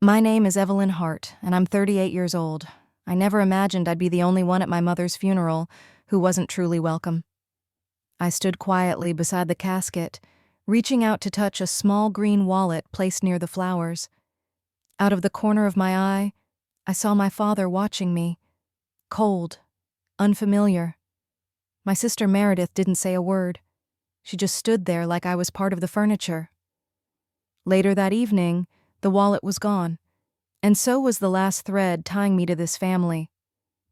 My name is Evelyn Hart, and I'm 38 years old. I never imagined I'd be the only one at my mother's funeral who wasn't truly welcome. I stood quietly beside the casket, reaching out to touch a small green wallet placed near the flowers. Out of the corner of my eye, I saw my father watching me, cold, unfamiliar. My sister Meredith didn't say a word. She just stood there like I was part of the furniture. Later that evening, the wallet was gone, and so was the last thread tying me to this family.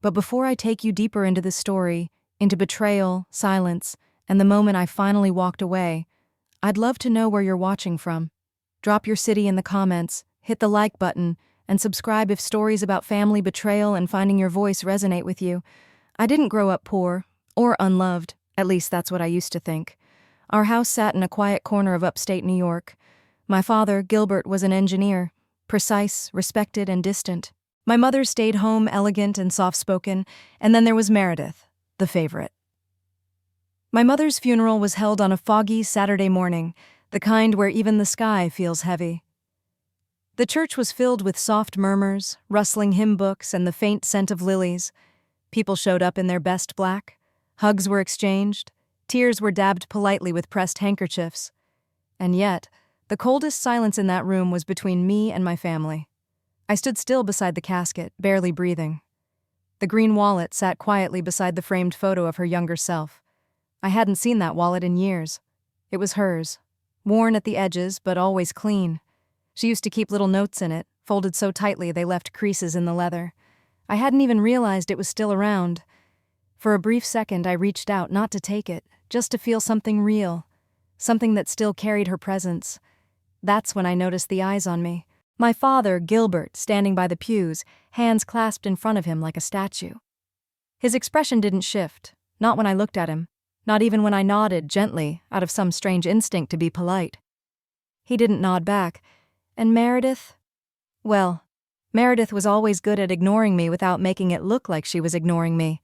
But before I take you deeper into this story, into betrayal, silence, and the moment I finally walked away, I'd love to know where you're watching from. Drop your city in the comments, hit the like button, and subscribe if stories about family betrayal and finding your voice resonate with you. I didn't grow up poor, or unloved, at least that's what I used to think. Our house sat in a quiet corner of upstate New York. My father, Gilbert, was an engineer, precise, respected, and distant. My mother stayed home, elegant and soft-spoken, and then there was Meredith, the favorite. My mother's funeral was held on a foggy Saturday morning, the kind where even the sky feels heavy. The church was filled with soft murmurs, rustling hymn books, and the faint scent of lilies. People showed up in their best black. Hugs were exchanged. Tears were dabbed politely with pressed handkerchiefs. And yet, the coldest silence in that room was between me and my family. I stood still beside the casket, barely breathing. The green wallet sat quietly beside the framed photo of her younger self. I hadn't seen that wallet in years. It was hers, worn at the edges but always clean. She used to keep little notes in it, folded so tightly they left creases in the leather. I hadn't even realized it was still around. For a brief second I reached out, not to take it, just to feel something real, something that still carried her presence. That's when I noticed the eyes on me. My father, Gilbert, standing by the pews, hands clasped in front of him like a statue. His expression didn't shift, not when I looked at him, not even when I nodded gently, out of some strange instinct to be polite. He didn't nod back, and Meredith? Well, Meredith was always good at ignoring me without making it look like she was ignoring me.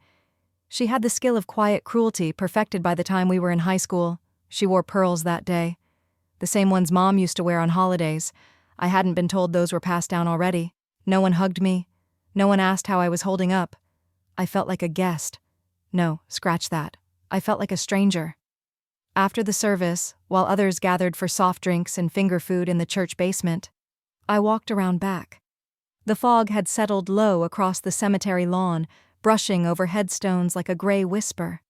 She had the skill of quiet cruelty perfected by the time we were in high school. She wore pearls that day, the same ones Mom used to wear on holidays. I hadn't been told those were passed down already. No one hugged me. No one asked how I was holding up. I felt like a guest. No, scratch that. I felt like a stranger. After the service, while others gathered for soft drinks and finger food in the church basement, I walked around back. The fog had settled low across the cemetery lawn, brushing over headstones like a gray whisper.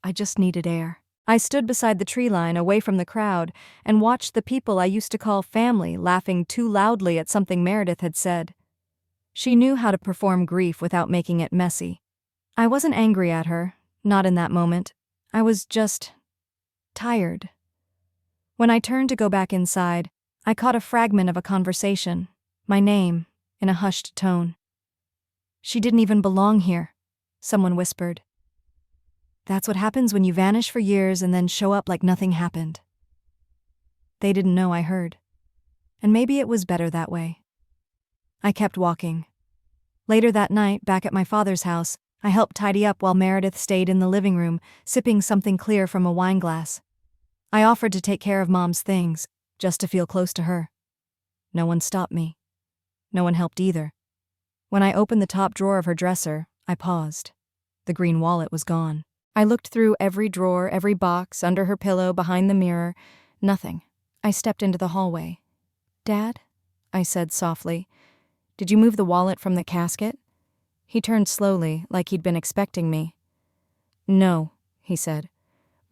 I just needed air. I stood beside the tree line away from the crowd and watched the people I used to call family laughing too loudly at something Meredith had said. She knew how to perform grief without making it messy. I wasn't angry at her, not in that moment. I was just tired. When I turned to go back inside, I caught a fragment of a conversation, my name, in a hushed tone. "She didn't even belong here," someone whispered. "That's what happens when you vanish for years and then show up like nothing happened." They didn't know I heard. And maybe it was better that way. I kept walking. Later that night, back at my father's house, I helped tidy up while Meredith stayed in the living room, sipping something clear from a wine glass. I offered to take care of Mom's things, just to feel close to her. No one stopped me. No one helped either. When I opened the top drawer of her dresser, I paused. The green wallet was gone. I looked through every drawer, every box, under her pillow, behind the mirror. Nothing. I stepped into the hallway. "Dad?" I said softly. "Did you move the wallet from the casket?" He turned slowly, like he'd been expecting me. "No," he said.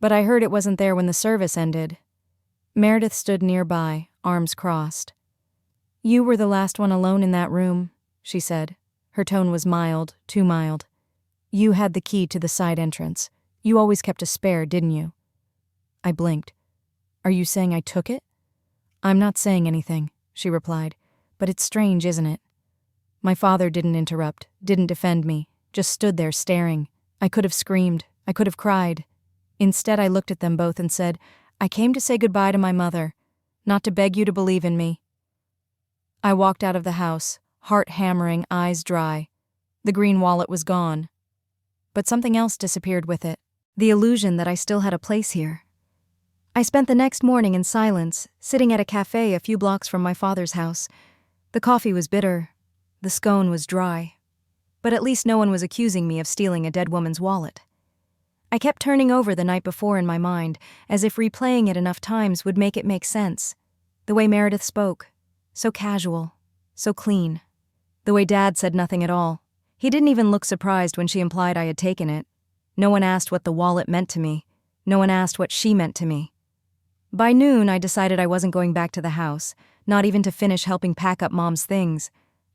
"But I heard it wasn't there when the service ended." Meredith stood nearby, arms crossed. "You were the last one alone in that room," she said. Her tone was mild, too mild. "You had the key to the side entrance. You always kept a spare, didn't you?" I blinked. "Are you saying I took it?" "I'm not saying anything," she replied. "But it's strange, isn't it?" My father didn't interrupt, didn't defend me, just stood there staring. I could have screamed. I could have cried. Instead, I looked at them both and said, "I came to say goodbye to my mother, not to beg you to believe in me." I walked out of the house, heart hammering, eyes dry. The green wallet was gone. But something else disappeared with it. The illusion that I still had a place here. I spent the next morning in silence, sitting at a cafe a few blocks from my father's house. The coffee was bitter. The scone was dry. But at least no one was accusing me of stealing a dead woman's wallet. I kept turning over the night before in my mind, as if replaying it enough times would make it make sense. The way Meredith spoke. So casual. So clean. The way Dad said nothing at all. He didn't even look surprised when she implied I had taken it. No one asked what the wallet meant to me. No one asked what she meant to me. By noon, I decided I wasn't going back to the house, not even to finish helping pack up Mom's things.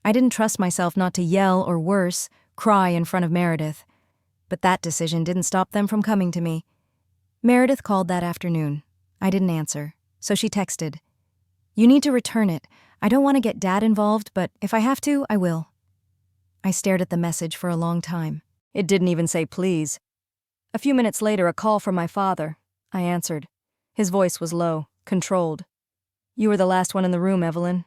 I didn't trust myself not to yell or worse, cry in front of Meredith. But that decision didn't stop them from coming to me. Meredith called that afternoon. I didn't answer, so she texted, "You need to return it. I don't want to get Dad involved, but if I have to, I will." I stared at the message for a long time. It didn't even say please. A few minutes later, a call from my father. I answered. His voice was low, controlled. "You were the last one in the room, Evelyn."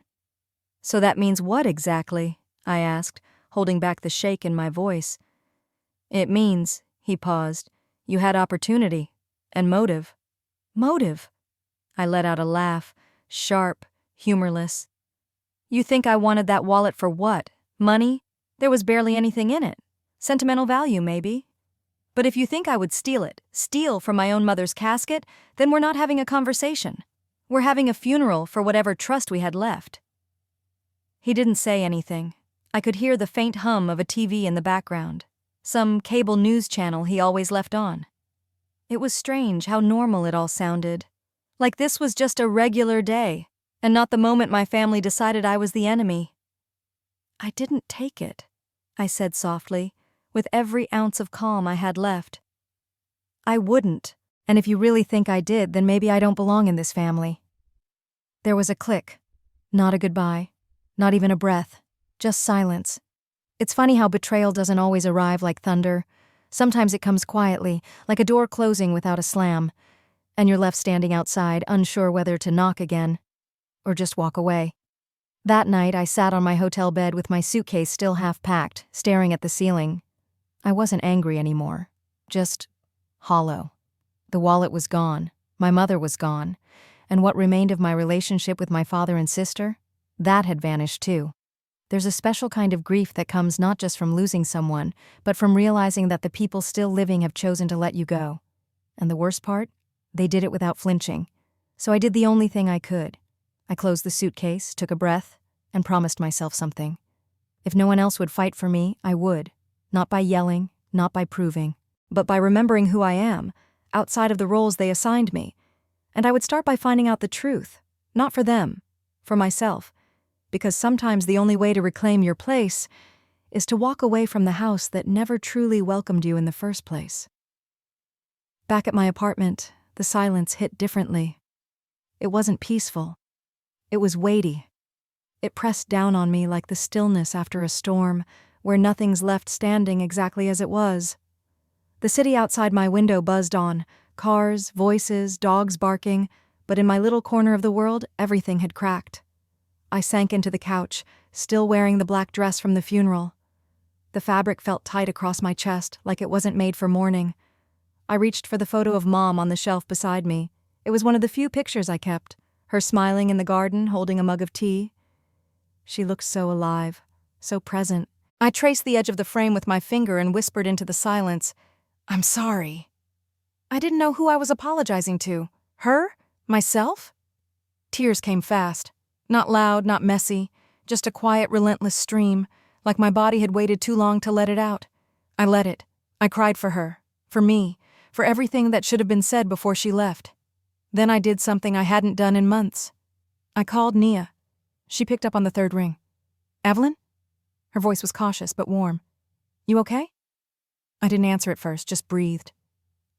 "So that means what exactly?" I asked, holding back the shake in my voice. "It means," he paused, "you had opportunity. And motive." "Motive?" I let out a laugh, sharp, humorless. "You think I wanted that wallet for what? Money? There was barely anything in it. Sentimental value, maybe. But if you think I would steal from my own mother's casket, then we're not having a conversation. We're having a funeral for whatever trust we had left." He didn't say anything. I could hear the faint hum of a TV in the background, some cable news channel he always left on. It was strange how normal it all sounded. Like this was just a regular day, and not the moment my family decided I was the enemy. "I didn't take it," I said softly, with every ounce of calm I had left. "I wouldn't, and if you really think I did, then maybe I don't belong in this family." There was a click. Not a goodbye. Not even a breath. Just silence. It's funny how betrayal doesn't always arrive like thunder. Sometimes it comes quietly, like a door closing without a slam, and you're left standing outside, unsure whether to knock again or just walk away. That night, I sat on my hotel bed with my suitcase still half packed, staring at the ceiling. I wasn't angry anymore. Just hollow. The wallet was gone. My mother was gone. And what remained of my relationship with my father and sister? That had vanished too. There's a special kind of grief that comes not just from losing someone, but from realizing that the people still living have chosen to let you go. And the worst part? They did it without flinching. So I did the only thing I could. I closed the suitcase, took a breath, and promised myself something. If no one else would fight for me, I would. Not by yelling, not by proving, but by remembering who I am, outside of the roles they assigned me. And I would start by finding out the truth. Not for them, for myself. Because sometimes the only way to reclaim your place is to walk away from the house that never truly welcomed you in the first place. Back at my apartment, the silence hit differently. It wasn't peaceful. It was weighty. It pressed down on me like the stillness after a storm, where nothing's left standing exactly as it was. The city outside my window buzzed on, cars, voices, dogs barking, but in my little corner of the world, everything had cracked. I sank into the couch, still wearing the black dress from the funeral. The fabric felt tight across my chest, like it wasn't made for mourning. I reached for the photo of Mom on the shelf beside me. It was one of the few pictures I kept, her smiling in the garden, holding a mug of tea. She looked so alive, so present. I traced the edge of the frame with my finger and whispered into the silence, "I'm sorry." I didn't know who I was apologizing to. Her? Myself? Tears came fast. Not loud, not messy, just a quiet, relentless stream, like my body had waited too long to let it out. I let it. I cried for her, for me, for everything that should have been said before she left. Then I did something I hadn't done in months. I called Nia. She picked up on the third ring. "Evelyn?" Her voice was cautious but warm. "You okay?" I didn't answer at first, just breathed.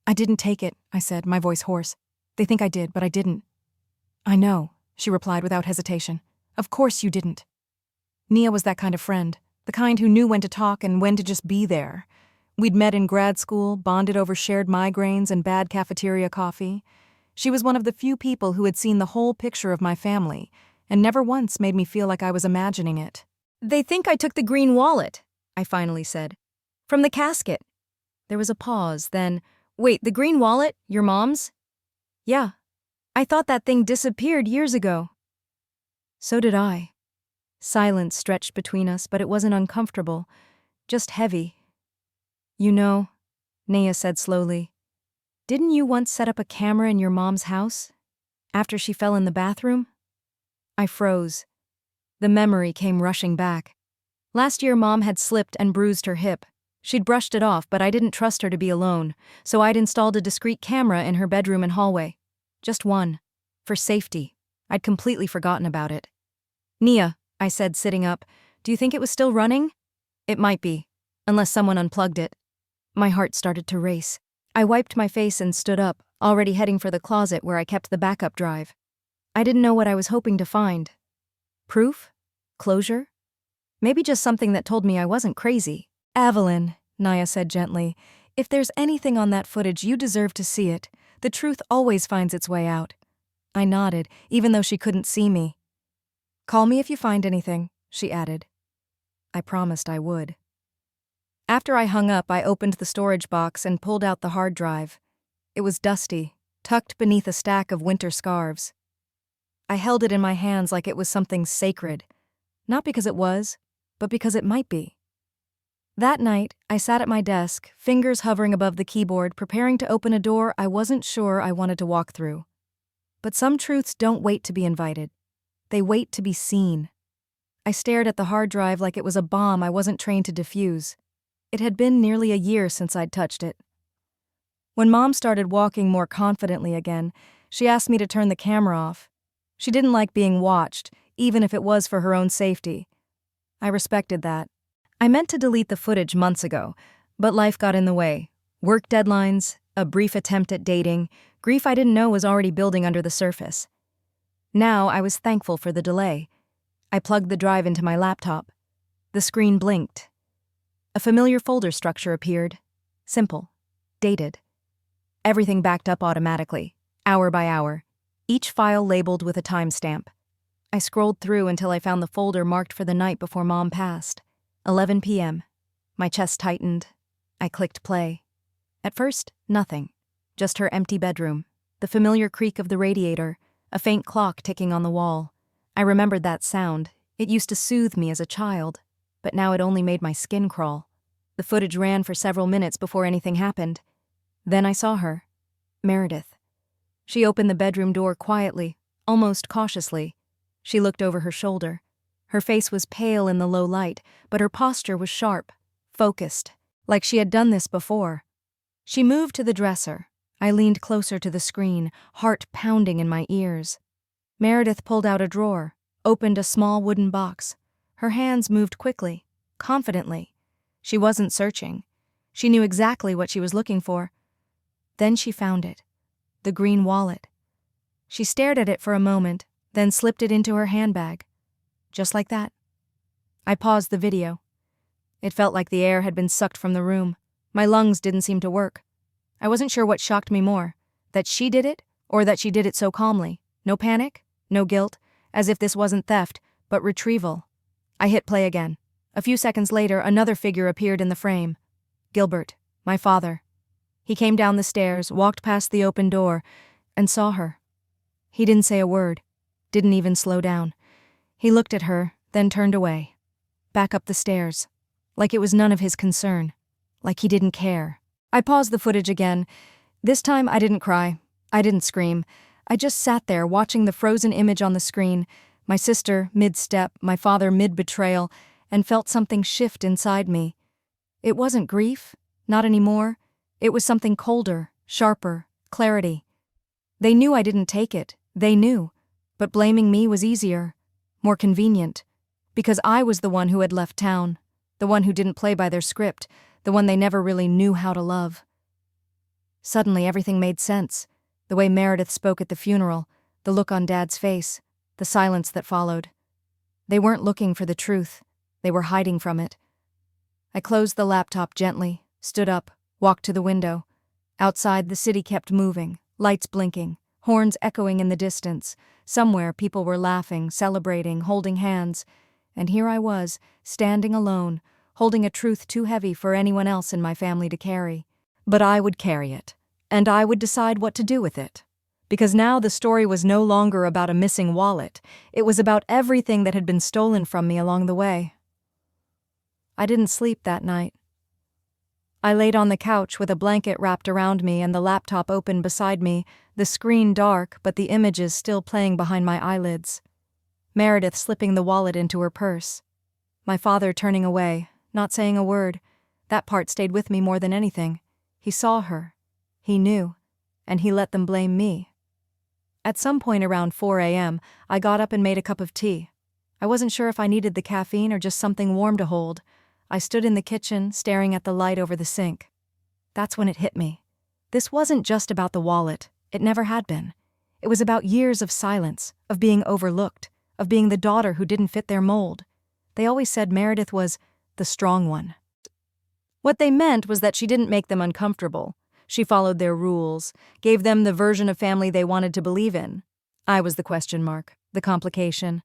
"I didn't take it," I said, my voice hoarse. "They think I did, but I didn't." "I know," she replied without hesitation. "Of course you didn't." Nia was that kind of friend, the kind who knew when to talk and when to just be there. We'd met in grad school, bonded over shared migraines and bad cafeteria coffee. She was one of the few people who had seen the whole picture of my family, and never once made me feel like I was imagining it. "They think I took the green wallet," I finally said. "From the casket." There was a pause, then, "Wait, the green wallet? Your mom's?" "Yeah. I thought that thing disappeared years ago." So did I. Silence stretched between us, but it wasn't uncomfortable, just heavy. "You know," Naya said slowly, "didn't you once set up a camera in your mom's house? After she fell in the bathroom?" I froze. The memory came rushing back. Last year, Mom had slipped and bruised her hip. She'd brushed it off, but I didn't trust her to be alone, so I'd installed a discreet camera in her bedroom and hallway. Just one. For safety. I'd completely forgotten about it. "Nia," I said, sitting up, "do you think it was still running?" "It might be, unless someone unplugged it." My heart started to race. I wiped my face and stood up, already heading for the closet where I kept the backup drive. I didn't know what I was hoping to find. Proof? Closure? Maybe just something that told me I wasn't crazy. "Evelyn," Naya said gently, "if there's anything on that footage, you deserve to see it. The truth always finds its way out." I nodded, even though she couldn't see me. "Call me if you find anything," she added. I promised I would. After I hung up, I opened the storage box and pulled out the hard drive. It was dusty, tucked beneath a stack of winter scarves. I held it in my hands like it was something sacred, not because it was, but because it might be. That night, I sat at my desk, fingers hovering above the keyboard, preparing to open a door I wasn't sure I wanted to walk through. But some truths don't wait to be invited. They wait to be seen. I stared at the hard drive like it was a bomb I wasn't trained to defuse. It had been nearly a year since I'd touched it. When Mom started walking more confidently again, she asked me to turn the camera off. She didn't like being watched, even if it was for her own safety. I respected that. I meant to delete the footage months ago, but life got in the way. Work deadlines, a brief attempt at dating, grief I didn't know was already building under the surface. Now I was thankful for the delay. I plugged the drive into my laptop. The screen blinked. A familiar folder structure appeared. Simple. Dated. Everything backed up automatically, hour by hour, each file labeled with a timestamp. I scrolled through until I found the folder marked for the night before Mom passed. 11 p.m. My chest tightened. I clicked play. At first, nothing. Just her empty bedroom, the familiar creak of the radiator, a faint clock ticking on the wall. I remembered that sound. It used to soothe me as a child, but now it only made my skin crawl. The footage ran for several minutes before anything happened. Then I saw her. Meredith. She opened the bedroom door quietly, almost cautiously. She looked over her shoulder. Her face was pale in the low light, but her posture was sharp, focused, like she had done this before. She moved to the dresser. I leaned closer to the screen, heart pounding in my ears. Meredith pulled out a drawer, opened a small wooden box. Her hands moved quickly, confidently. She wasn't searching. She knew exactly what she was looking for. Then she found it. The green wallet. She stared at it for a moment, then slipped it into her handbag. Just like that. I paused the video. It felt like the air had been sucked from the room. My lungs didn't seem to work. I wasn't sure what shocked me more, that she did it, or that she did it so calmly. No panic, no guilt, as if this wasn't theft, but retrieval. I hit play again. A few seconds later, another figure appeared in the frame. Gilbert, my father. He came down the stairs, walked past the open door, and saw her. He didn't say a word, didn't even slow down. He looked at her, then turned away. Back up the stairs. Like it was none of his concern. Like he didn't care. I paused the footage again. This time I didn't cry. I didn't scream. I just sat there watching the frozen image on the screen, my sister mid-step, my father mid-betrayal, and felt something shift inside me. It wasn't grief, not anymore. It was something colder, sharper, clarity. They knew I didn't take it. They knew. But blaming me was easier. More convenient, because I was the one who had left town, the one who didn't play by their script, the one they never really knew how to love. Suddenly everything made sense. The way Meredith spoke at the funeral, the look on Dad's face, the silence that followed. They weren't looking for the truth. They were hiding from it. I closed the laptop gently, stood up, walked to the window. Outside, the city kept moving, lights blinking, horns echoing in the distance. Somewhere people were laughing, celebrating, holding hands. And here I was, standing alone, holding a truth too heavy for anyone else in my family to carry. But I would carry it, and I would decide what to do with it. Because now the story was no longer about a missing wallet. It was about everything that had been stolen from me along the way. I didn't sleep that night. I laid on the couch with a blanket wrapped around me and the laptop open beside me, the screen dark but the images still playing behind my eyelids. Meredith slipping the wallet into her purse. My father turning away, not saying a word. That part stayed with me more than anything. He saw her. He knew. And he let them blame me. At some point around 4 a.m., I got up and made a cup of tea. I wasn't sure if I needed the caffeine or just something warm to hold. I stood in the kitchen, staring at the light over the sink. That's when it hit me. This wasn't just about the wallet. It never had been. It was about years of silence, of being overlooked, of being the daughter who didn't fit their mold. They always said Meredith was the strong one. What they meant was that she didn't make them uncomfortable. She followed their rules, gave them the version of family they wanted to believe in. I was the question mark, the complication,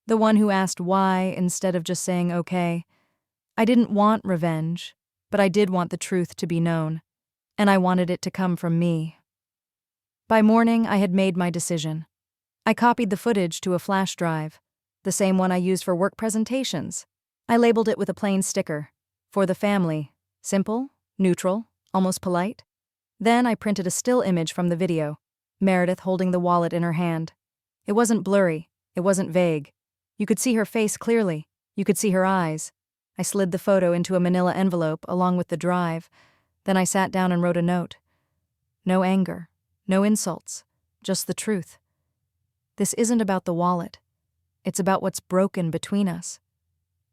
the one who asked why instead of just saying okay. I didn't want revenge, but I did want the truth to be known, and I wanted it to come from me. By morning, I had made my decision. I copied the footage to a flash drive, the same one I used for work presentations. I labeled it with a plain sticker, for the family, simple, neutral, almost polite. Then I printed a still image from the video, Meredith holding the wallet in her hand. It wasn't blurry, it wasn't vague. You could see her face clearly, you could see her eyes. I slid the photo into a manila envelope along with the drive. Then I sat down and wrote a note. No anger, no insults, just the truth. This isn't about the wallet. It's about what's broken between us,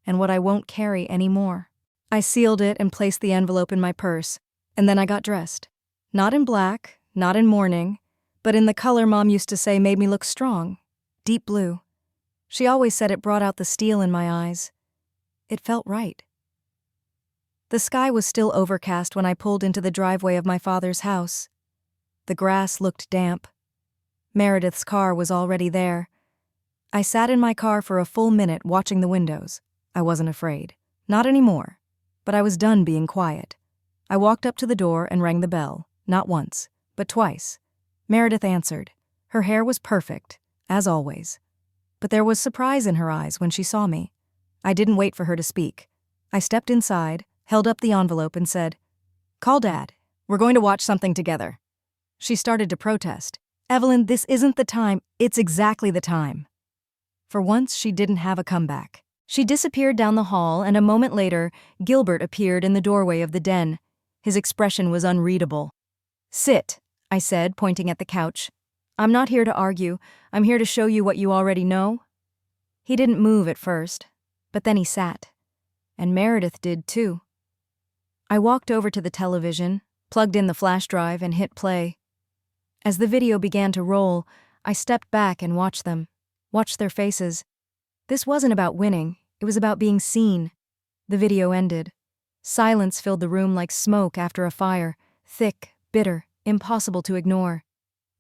and what I won't carry anymore. I sealed it and placed the envelope in my purse, and then I got dressed. Not in black, not in mourning, but in the color Mom used to say made me look strong, deep blue. She always said it brought out the steel in my eyes. It felt right. The sky was still overcast when I pulled into the driveway of my father's house. The grass looked damp. Meredith's car was already there. I sat in my car for a full minute watching the windows. I wasn't afraid. Not anymore. But I was done being quiet. I walked up to the door and rang the bell, not once, but twice. Meredith answered. Her hair was perfect, as always. But there was surprise in her eyes when she saw me. I didn't wait for her to speak. I stepped inside, held up the envelope and said, "Call Dad. We're going to watch something together." She started to protest. "Evelyn, this isn't the time. It's exactly the time." For once, she didn't have a comeback. She disappeared down the hall, and a moment later, Gilbert appeared in the doorway of the den. His expression was unreadable. "Sit," I said, pointing at the couch. "I'm not here to argue. I'm here to show you what you already know." He didn't move at first, but then he sat. And Meredith did too. I walked over to the television, plugged in the flash drive, and hit play. As the video began to roll, I stepped back and watched them, watched their faces. This wasn't about winning, it was about being seen. The video ended. Silence filled the room like smoke after a fire, thick, bitter, impossible to ignore.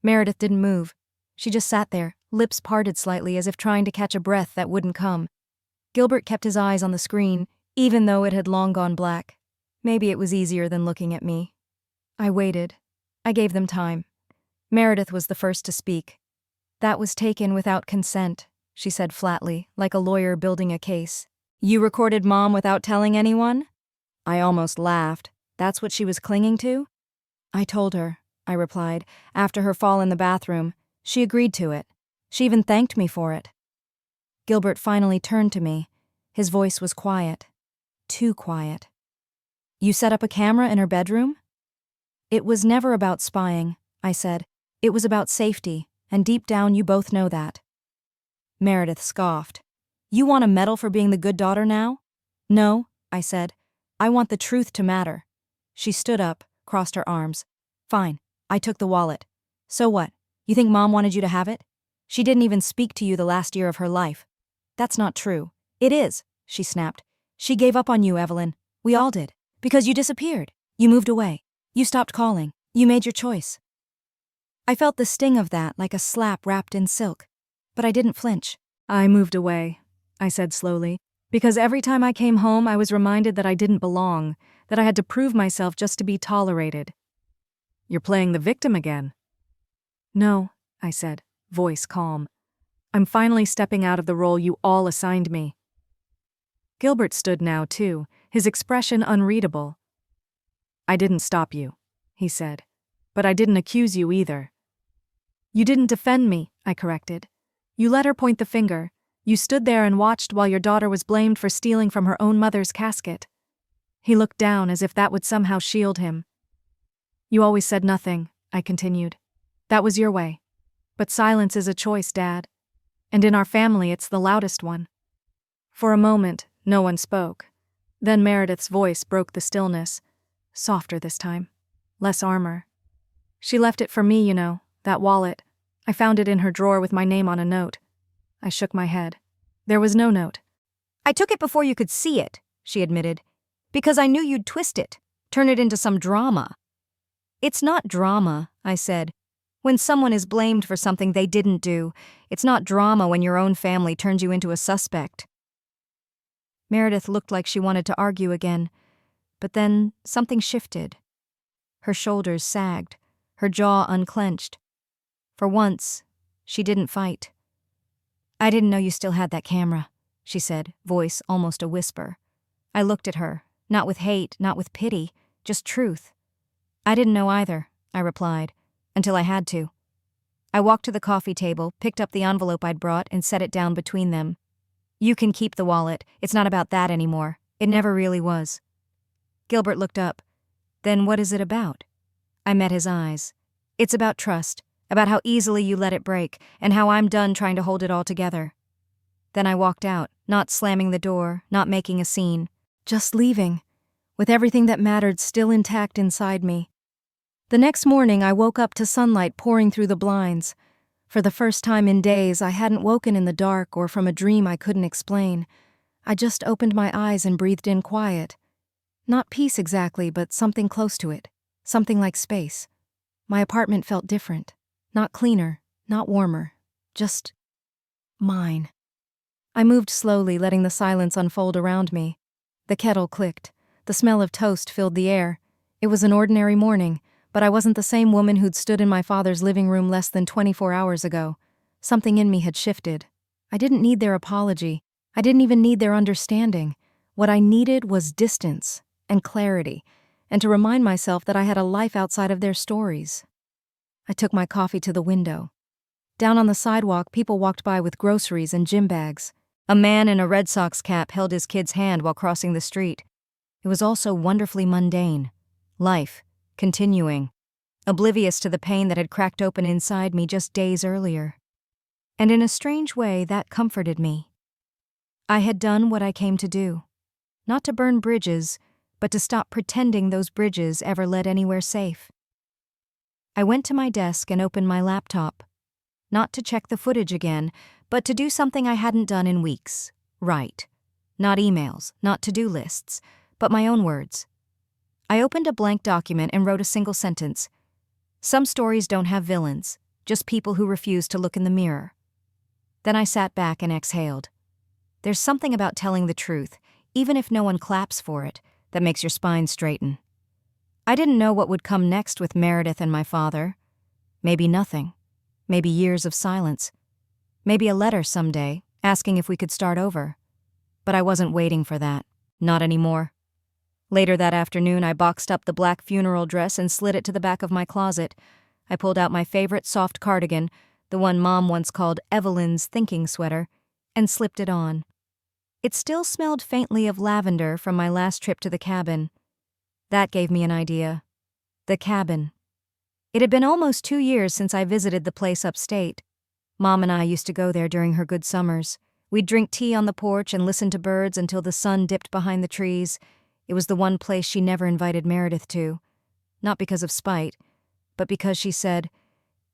Meredith didn't move. She just sat there, lips parted slightly as if trying to catch a breath that wouldn't come. Gilbert kept his eyes on the screen, even though it had long gone black. Maybe it was easier than looking at me. I waited. I gave them time. Meredith was the first to speak. "That was taken without consent," she said flatly, like a lawyer building a case. "You recorded Mom without telling anyone?" I almost laughed. That's what she was clinging to? "I told her," I replied, "after her fall in the bathroom. She agreed to it. She even thanked me for it." Gilbert finally turned to me. His voice was quiet. Too quiet. "You set up a camera in her bedroom?" "It was never about spying," I said. "It was about safety, and deep down you both know that." Meredith scoffed. "You want a medal for being the good daughter now?" "No," I said. "I want the truth to matter." She stood up, crossed her arms. "Fine, I took the wallet. So what? You think Mom wanted you to have it? She didn't even speak to you the last year of her life." "That's not true." "It is," she snapped. "She gave up on you, Evelyn. We all did. Because you disappeared. You moved away. You stopped calling. You made your choice." I felt the sting of that like a slap wrapped in silk. But I didn't flinch. "I moved away," I said slowly, "because every time I came home I was reminded that I didn't belong, that I had to prove myself just to be tolerated." "You're playing the victim again." "No," I said, voice calm. "I'm finally stepping out of the role you all assigned me." Gilbert stood now, too, his expression unreadable. "I didn't stop you," he said. "But I didn't accuse you either." "You didn't defend me," I corrected. "You let her point the finger. You stood there and watched while your daughter was blamed for stealing from her own mother's casket." He looked down as if that would somehow shield him. "You always said nothing," I continued. "That was your way. But silence is a choice, Dad. And in our family it's the loudest one." For a moment, no one spoke. Then Meredith's voice broke the stillness. Softer this time. Less armor. "She left it for me, you know, that wallet. I found it in her drawer with my name on a note." I shook my head. "There was no note." "I took it before you could see it," she admitted. "Because I knew you'd twist it, turn it into some drama." "It's not drama," I said. "When someone is blamed for something they didn't do, it's not drama when your own family turns you into a suspect." Meredith looked like she wanted to argue again, but then something shifted. Her shoulders sagged, her jaw unclenched. For once, she didn't fight. "I didn't know you still had that camera," she said, voice almost a whisper. I looked at her, not with hate, not with pity, just truth. "I didn't know either," I replied, "until I had to." I walked to the coffee table, picked up the envelope I'd brought, and set it down between them. "You can keep the wallet. It's not about that anymore. It never really was." Gilbert looked up. "Then what is it about?" I met his eyes. "It's about trust, about how easily you let it break, and how I'm done trying to hold it all together." Then I walked out, not slamming the door, not making a scene, just leaving, with everything that mattered still intact inside me. The next morning I woke up to sunlight pouring through the blinds. For the first time in days, I hadn't woken in the dark or from a dream I couldn't explain. I just opened my eyes and breathed in quiet. Not peace exactly, but something close to it. Something like space. My apartment felt different. Not cleaner, not warmer. Just mine. I moved slowly, letting the silence unfold around me. The kettle clicked. The smell of toast filled the air. It was an ordinary morning, but I wasn't the same woman who'd stood in my father's living room less than 24 hours ago. Something in me had shifted. I didn't need their apology. I didn't even need their understanding. What I needed was distance and clarity, and to remind myself that I had a life outside of their stories. I took my coffee to the window. Down on the sidewalk, people walked by with groceries and gym bags. A man in a Red Sox cap held his kid's hand while crossing the street. It was all so wonderfully mundane. Life, continuing, oblivious to the pain that had cracked open inside me just days earlier. And in a strange way, that comforted me. I had done what I came to do. Not to burn bridges, but to stop pretending those bridges ever led anywhere safe. I went to my desk and opened my laptop. Not to check the footage again, but to do something I hadn't done in weeks. Write. Not emails, not to-do lists, but my own words. I opened a blank document and wrote a single sentence. Some stories don't have villains, just people who refuse to look in the mirror. Then I sat back and exhaled. There's something about telling the truth, even if no one claps for it, that makes your spine straighten. I didn't know what would come next with Meredith and my father. Maybe nothing. Maybe years of silence. Maybe a letter someday, asking if we could start over. But I wasn't waiting for that. Not anymore. Later that afternoon, I boxed up the black funeral dress and slid it to the back of my closet. I pulled out my favorite soft cardigan, the one Mom once called Evelyn's thinking sweater, and slipped it on. It still smelled faintly of lavender from my last trip to the cabin. That gave me an idea. The cabin. It had been almost 2 years since I visited the place upstate. Mom and I used to go there during her good summers. We'd drink tea on the porch and listen to birds until the sun dipped behind the trees. It was the one place she never invited Meredith to. Not because of spite, but because she said,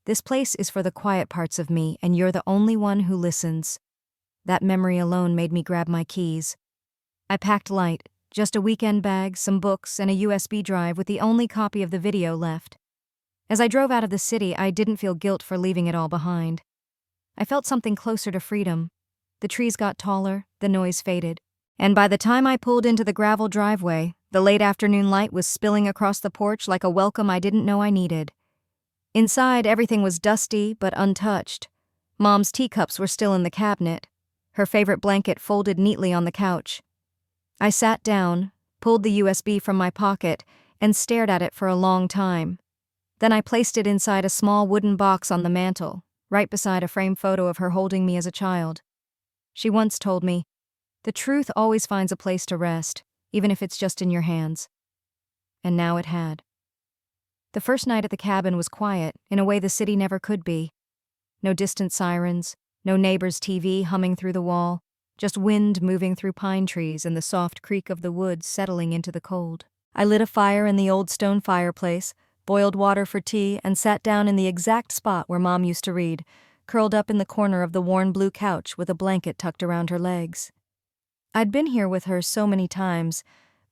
"This place is for the quiet parts of me, and you're the only one who listens." That memory alone made me grab my keys. I packed light, just a weekend bag, some books, and a USB drive with the only copy of the video left. As I drove out of the city, I didn't feel guilt for leaving it all behind. I felt something closer to freedom. The trees got taller, the noise faded. And by the time I pulled into the gravel driveway, the late afternoon light was spilling across the porch like a welcome I didn't know I needed. Inside, everything was dusty but untouched. Mom's teacups were still in the cabinet, her favorite blanket folded neatly on the couch. I sat down, pulled the USB from my pocket, and stared at it for a long time. Then I placed it inside a small wooden box on the mantel, right beside a framed photo of her holding me as a child. She once told me, "The truth always finds a place to rest, even if it's just in your hands." And now it had. The first night at the cabin was quiet, in a way the city never could be. No distant sirens, no neighbor's TV humming through the wall, just wind moving through pine trees and the soft creak of the woods settling into the cold. I lit a fire in the old stone fireplace, boiled water for tea, and sat down in the exact spot where Mom used to read, curled up in the corner of the worn blue couch with a blanket tucked around her legs. I'd been here with her so many times,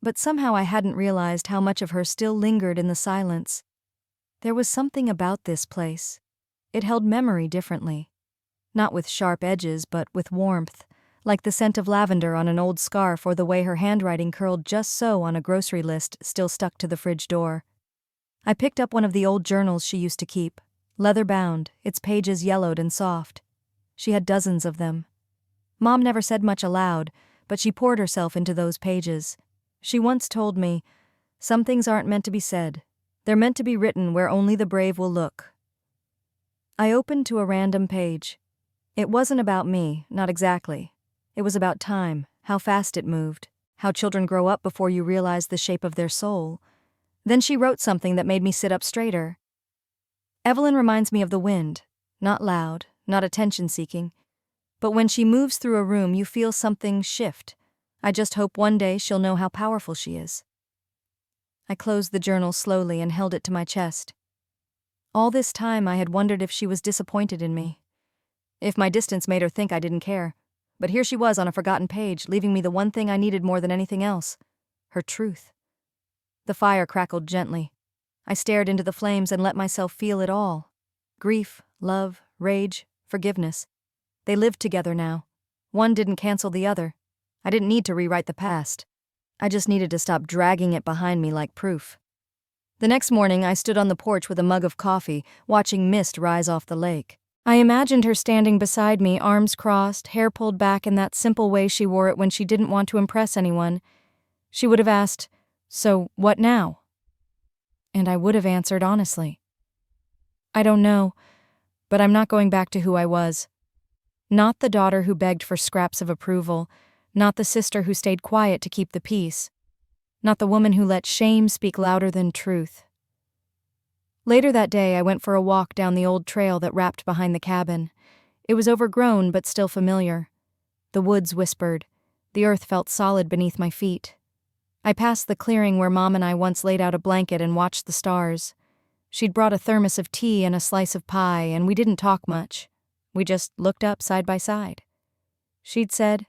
but somehow I hadn't realized how much of her still lingered in the silence. There was something about this place. It held memory differently. Not with sharp edges, but with warmth, like the scent of lavender on an old scarf or the way her handwriting curled just so on a grocery list still stuck to the fridge door. I picked up one of the old journals she used to keep, leather-bound, its pages yellowed and soft. She had dozens of them. Mom never said much aloud, but she poured herself into those pages. She once told me, "Some things aren't meant to be said. They're meant to be written where only the brave will look." I opened to a random page. It wasn't about me, not exactly. It was about time, how fast it moved, how children grow up before you realize the shape of their soul. Then she wrote something that made me sit up straighter. "Evelyn reminds me of the wind, not loud, not attention-seeking. But when she moves through a room, you feel something shift. I just hope one day she'll know how powerful she is." I closed the journal slowly and held it to my chest. All this time I had wondered if she was disappointed in me, if my distance made her think I didn't care. But here she was on a forgotten page, leaving me the one thing I needed more than anything else, her truth. The fire crackled gently. I stared into the flames and let myself feel it all. Grief, love, rage, forgiveness. They lived together now. One didn't cancel the other. I didn't need to rewrite the past. I just needed to stop dragging it behind me like proof. The next morning, I stood on the porch with a mug of coffee, watching mist rise off the lake. I imagined her standing beside me, arms crossed, hair pulled back in that simple way she wore it when she didn't want to impress anyone. She would have asked, "So, what now?" And I would have answered honestly, "I don't know, but I'm not going back to who I was. Not the daughter who begged for scraps of approval, not the sister who stayed quiet to keep the peace, not the woman who let shame speak louder than truth." Later that day, I went for a walk down the old trail that wrapped behind the cabin. It was overgrown but still familiar. The woods whispered. The earth felt solid beneath my feet. I passed the clearing where Mom and I once laid out a blanket and watched the stars. She'd brought a thermos of tea and a slice of pie, and we didn't talk much. We just looked up side by side. She'd said,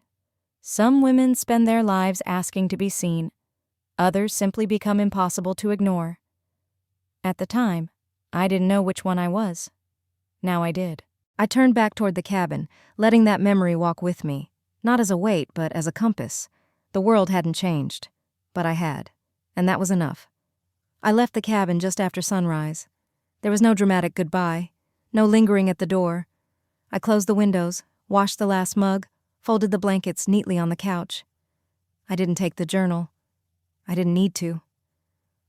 "Some women spend their lives asking to be seen. Others simply become impossible to ignore." At the time, I didn't know which one I was. Now I did. I turned back toward the cabin, letting that memory walk with me, not as a weight, but as a compass. The world hadn't changed, but I had, and that was enough. I left the cabin just after sunrise. There was no dramatic goodbye, no lingering at the door. I closed the windows, washed the last mug, folded the blankets neatly on the couch. I didn't take the journal. I didn't need to.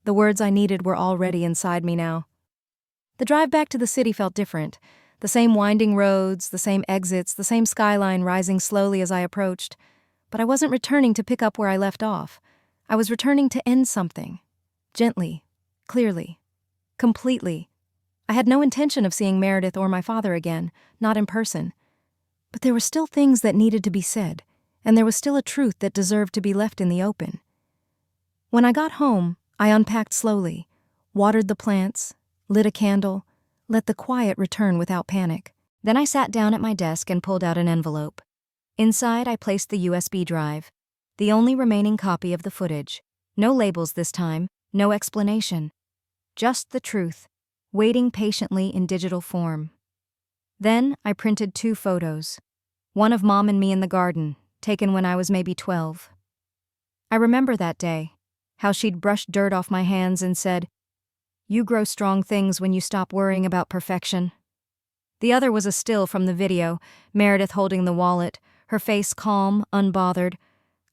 The words I needed were already inside me now. The drive back to the city felt different. The same winding roads, the same exits, the same skyline rising slowly as I approached. But I wasn't returning to pick up where I left off. I was returning to end something. Gently, clearly, completely. I had no intention of seeing Meredith or my father again, not in person. But there were still things that needed to be said, and there was still a truth that deserved to be left in the open. When I got home, I unpacked slowly, watered the plants, lit a candle, let the quiet return without panic. Then I sat down at my desk and pulled out an envelope. Inside, I placed the USB drive, the only remaining copy of the footage. No labels this time, no explanation. Just the truth, waiting patiently in digital form. Then I printed 2 photos. One of Mom and me in the garden, taken when I was maybe 12. I remember that day, how she'd brushed dirt off my hands and said, You grow strong things when you stop worrying about perfection. The other was a still from the video, Meredith holding the wallet, her face calm, unbothered.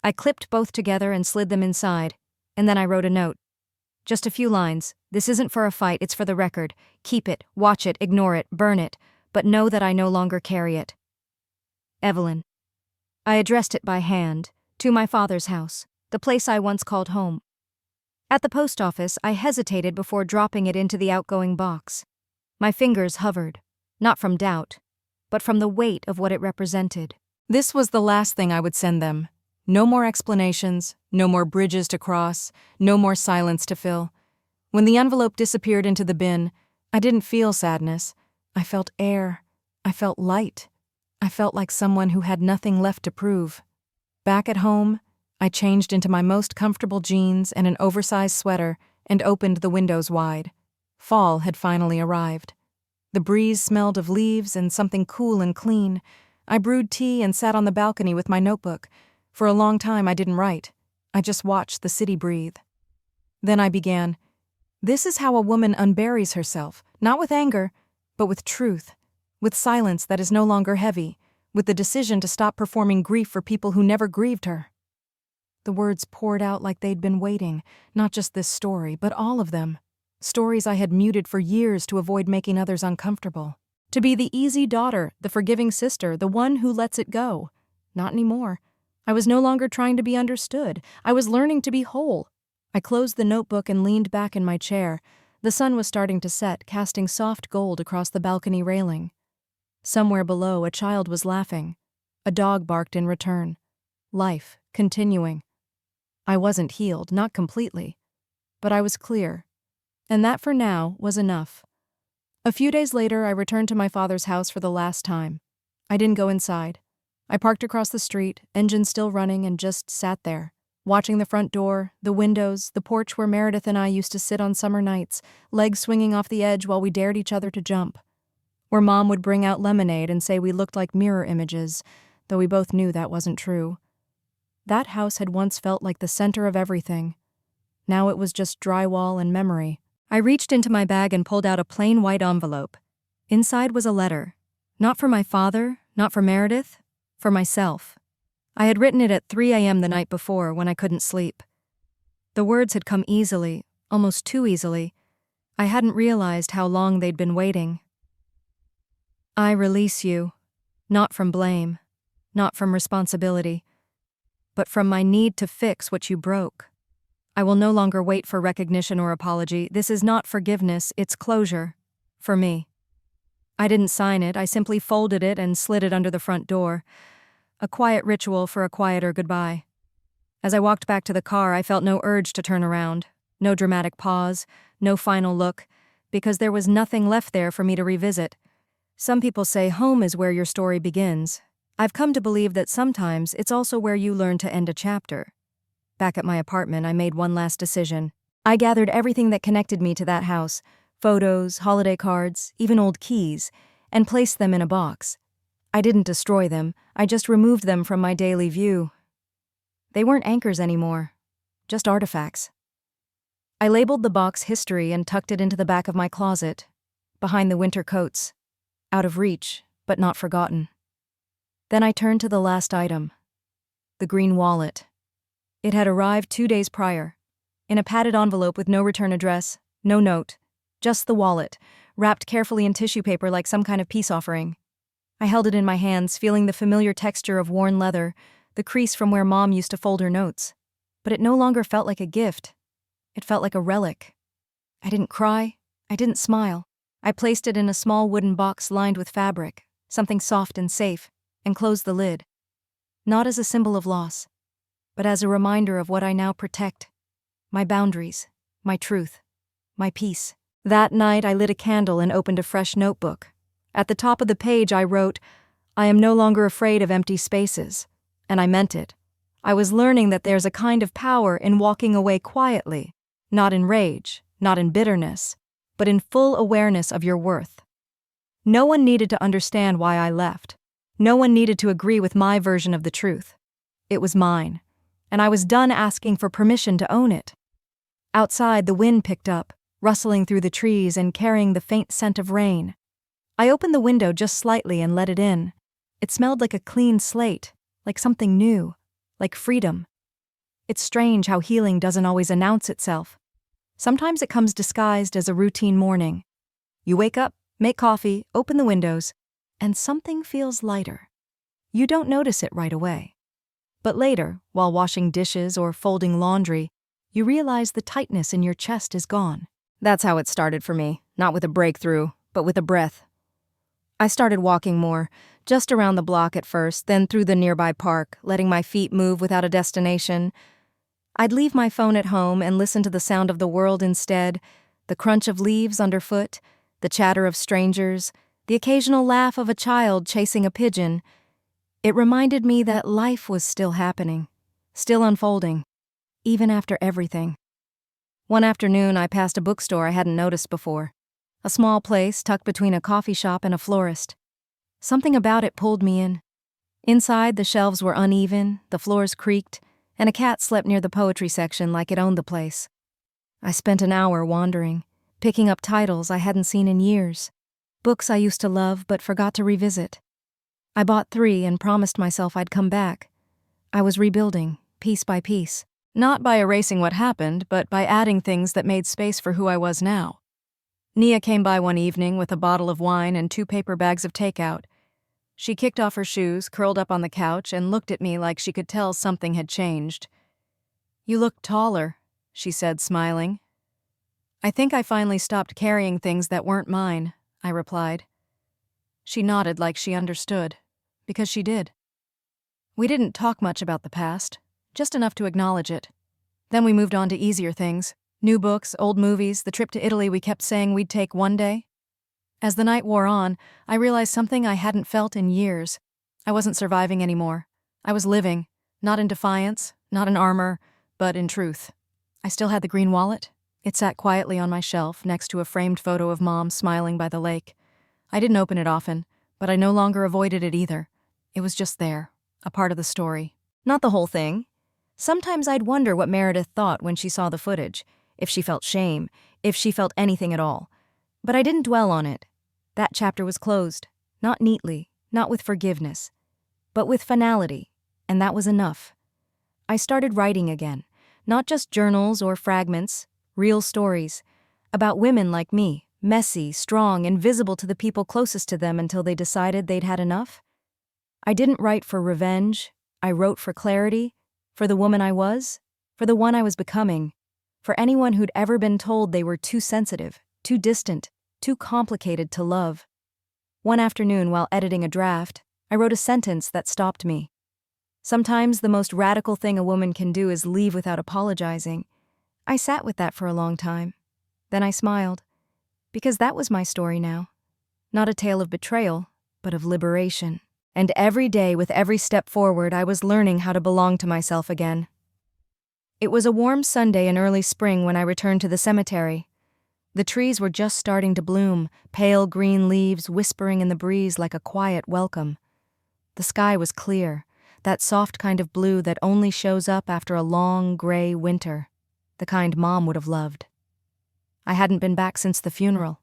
I clipped both together and slid them inside, and then I wrote a note. Just a few lines. This isn't for a fight, it's for the record. Keep it, watch it, ignore it, burn it, but know that I no longer carry it. Evelyn. I addressed it by hand, to my father's house, the place I once called home. At the post office, I hesitated before dropping it into the outgoing box. My fingers hovered, not from doubt, but from the weight of what it represented. This was the last thing I would send them. No more explanations, no more bridges to cross, no more silence to fill. When the envelope disappeared into the bin, I didn't feel sadness. I felt air. I felt light. I felt like someone who had nothing left to prove. Back at home, I changed into my most comfortable jeans and an oversized sweater and opened the windows wide. Fall had finally arrived. The breeze smelled of leaves and something cool and clean. I brewed tea and sat on the balcony with my notebook. For a long time I didn't write. I just watched the city breathe. Then I began. This is how a woman unburies herself, not with anger, but with truth, with silence that is no longer heavy, with the decision to stop performing grief for people who never grieved her. The words poured out like they'd been waiting, not just this story, but all of them. Stories I had muted for years to avoid making others uncomfortable. To be the easy daughter, the forgiving sister, the one who lets it go. Not anymore. I was no longer trying to be understood. I was learning to be whole. I closed the notebook and leaned back in my chair. The sun was starting to set, casting soft gold across the balcony railing. Somewhere below, a child was laughing. A dog barked in return. Life, continuing. I wasn't healed, not completely. But I was clear. And that, for now, was enough. A few days later, I returned to my father's house for the last time. I didn't go inside. I parked across the street, engine still running, and just sat there, watching the front door, the windows, the porch where Meredith and I used to sit on summer nights, legs swinging off the edge while we dared each other to jump. Where Mom would bring out lemonade and say we looked like mirror images, though we both knew that wasn't true. That house had once felt like the center of everything. Now it was just drywall and memory. I reached into my bag and pulled out a plain white envelope. Inside was a letter. Not for my father, not for Meredith, for myself. I had written it at 3 a.m. the night before when I couldn't sleep. The words had come easily, almost too easily. I hadn't realized how long they'd been waiting. I release you, not from blame, not from responsibility, but from my need to fix what you broke. I will no longer wait for recognition or apology. This is not forgiveness, it's closure. For me. I didn't sign it, I simply folded it and slid it under the front door. A quiet ritual for a quieter goodbye. As I walked back to the car, I felt no urge to turn around. No dramatic pause, no final look, because there was nothing left there for me to revisit. Some people say home is where your story begins. I've come to believe that sometimes it's also where you learn to end a chapter. Back at my apartment, I made one last decision. I gathered everything that connected me to that house, photos, holiday cards, even old keys, and placed them in a box. I didn't destroy them, I just removed them from my daily view. They weren't anchors anymore, just artifacts. I labeled the box history and tucked it into the back of my closet, behind the winter coats, out of reach, but not forgotten. Then I turned to the last item, the green wallet. It had arrived 2 days prior, in a padded envelope with no return address, no note, just the wallet, wrapped carefully in tissue paper like some kind of peace offering. I held it in my hands, feeling the familiar texture of worn leather, the crease from where Mom used to fold her notes. But it no longer felt like a gift. It felt like a relic. I didn't cry. I didn't smile. I placed it in a small wooden box lined with fabric, something soft and safe, and closed the lid. Not as a symbol of loss, but as a reminder of what I now protect. My boundaries, my truth, my peace. That night I lit a candle and opened a fresh notebook. At the top of the page I wrote, "I am no longer afraid of empty spaces." And I meant it. I was learning that there's a kind of power in walking away quietly, not in rage, not in bitterness, but in full awareness of your worth. No one needed to understand why I left. No one needed to agree with my version of the truth. It was mine, and I was done asking for permission to own it. Outside, the wind picked up, rustling through the trees and carrying the faint scent of rain. I opened the window just slightly and let it in. It smelled like a clean slate, like something new, like freedom. It's strange how healing doesn't always announce itself. Sometimes it comes disguised as a routine morning. You wake up, make coffee, open the windows, and something feels lighter. You don't notice it right away. But later, while washing dishes or folding laundry, you realize the tightness in your chest is gone. That's how it started for me, not with a breakthrough, but with a breath. I started walking more, just around the block at first, then through the nearby park, letting my feet move without a destination. I'd leave my phone at home and listen to the sound of the world instead, the crunch of leaves underfoot, the chatter of strangers, the occasional laugh of a child chasing a pigeon. It reminded me that life was still happening, still unfolding, even after everything. One afternoon, I passed a bookstore I hadn't noticed before. A small place tucked between a coffee shop and a florist. Something about it pulled me in. Inside, the shelves were uneven, the floors creaked, and a cat slept near the poetry section like it owned the place. I spent an hour wandering, picking up titles I hadn't seen in years, books I used to love but forgot to revisit. I bought 3 and promised myself I'd come back. I was rebuilding, piece by piece. Not by erasing what happened, but by adding things that made space for who I was now. Nia came by one evening with a bottle of wine and 2 paper bags of takeout. She kicked off her shoes, curled up on the couch, and looked at me like she could tell something had changed. "You look taller," she said, smiling. "I think I finally stopped carrying things that weren't mine," I replied. She nodded like she understood, because she did. We didn't talk much about the past, just enough to acknowledge it. Then we moved on to easier things. New books, old movies, the trip to Italy we kept saying we'd take one day. As the night wore on, I realized something I hadn't felt in years. I wasn't surviving anymore. I was living, not in defiance, not in armor, but in truth. I still had the green wallet. It sat quietly on my shelf next to a framed photo of Mom smiling by the lake. I didn't open it often, but I no longer avoided it either. It was just there, a part of the story. Not the whole thing. Sometimes I'd wonder what Meredith thought when she saw the footage, if she felt shame, if she felt anything at all. But I didn't dwell on it. That chapter was closed, not neatly, not with forgiveness, but with finality, and that was enough. I started writing again, not just journals or fragments, real stories, about women like me, messy, strong, invisible to the people closest to them until they decided they'd had enough. I didn't write for revenge, I wrote for clarity, for the woman I was, for the one I was becoming, for anyone who'd ever been told they were too sensitive, too distant, too complicated to love. One afternoon, while editing a draft, I wrote a sentence that stopped me. Sometimes the most radical thing a woman can do is leave without apologizing. I sat with that for a long time. Then I smiled, because that was my story now. Not a tale of betrayal, but of liberation. And every day, with every step forward, I was learning how to belong to myself again. It was a warm Sunday in early spring when I returned to the cemetery. The trees were just starting to bloom, pale green leaves whispering in the breeze like a quiet welcome. The sky was clear, that soft kind of blue that only shows up after a long, gray winter, the kind Mom would have loved. I hadn't been back since the funeral,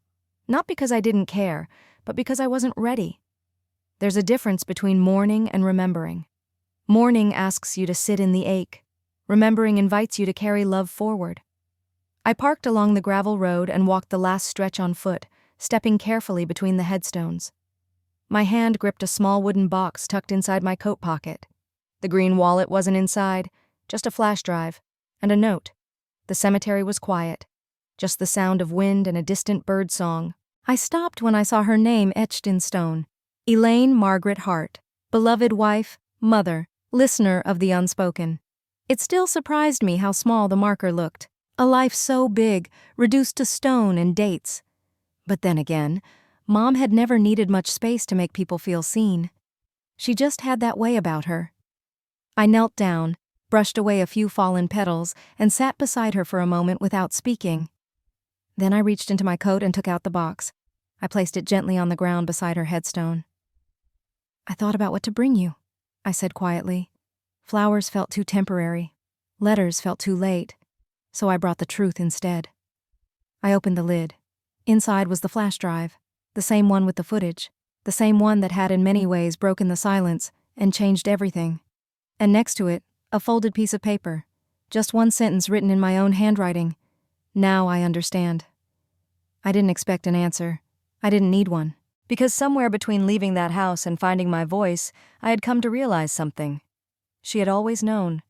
not because I didn't care, but because I wasn't ready. There's a difference between mourning and remembering. Mourning asks you to sit in the ache. Remembering invites you to carry love forward. I parked along the gravel road and walked the last stretch on foot, stepping carefully between the headstones. My hand gripped a small wooden box tucked inside my coat pocket. The green wallet wasn't inside, just a flash drive, and a note. The cemetery was quiet, just the sound of wind and a distant bird song. I stopped when I saw her name etched in stone. Elaine Margaret Hart, beloved wife, mother, listener of the unspoken. It still surprised me how small the marker looked. A life so big, reduced to stone and dates. But then again, Mom had never needed much space to make people feel seen. She just had that way about her. I knelt down, brushed away a few fallen petals, and sat beside her for a moment without speaking. Then I reached into my coat and took out the box. I placed it gently on the ground beside her headstone. "I thought about what to bring you," I said quietly. Flowers felt too temporary. Letters felt too late. So I brought the truth instead. I opened the lid. Inside was the flash drive, the same one with the footage, the same one that had in many ways broken the silence and changed everything. And next to it, a folded piece of paper, just one sentence written in my own handwriting. Now I understand. I didn't expect an answer. I didn't need one. Because somewhere between leaving that house and finding my voice, I had come to realize something. She had always known.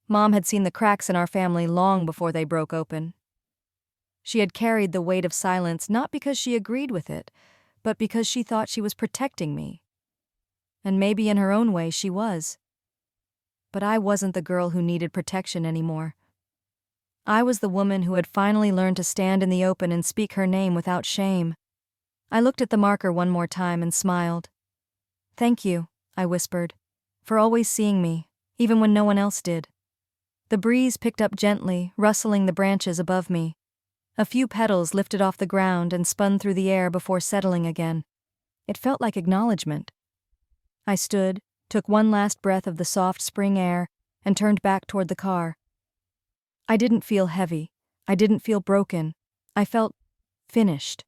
Mom had seen the cracks in our family long before they broke open. She had carried the weight of silence not because she agreed with it, but because she thought she was protecting me. And maybe in her own way she was. But I wasn't the girl who needed protection anymore. I was the woman who had finally learned to stand in the open and speak her name without shame. I looked at the marker one more time and smiled. "Thank you," I whispered, "for always seeing me, even when no one else did." The breeze picked up gently, rustling the branches above me. A few petals lifted off the ground and spun through the air before settling again. It felt like acknowledgement. I stood, took one last breath of the soft spring air, and turned back toward the car. I didn't feel heavy. I didn't feel broken. I felt finished.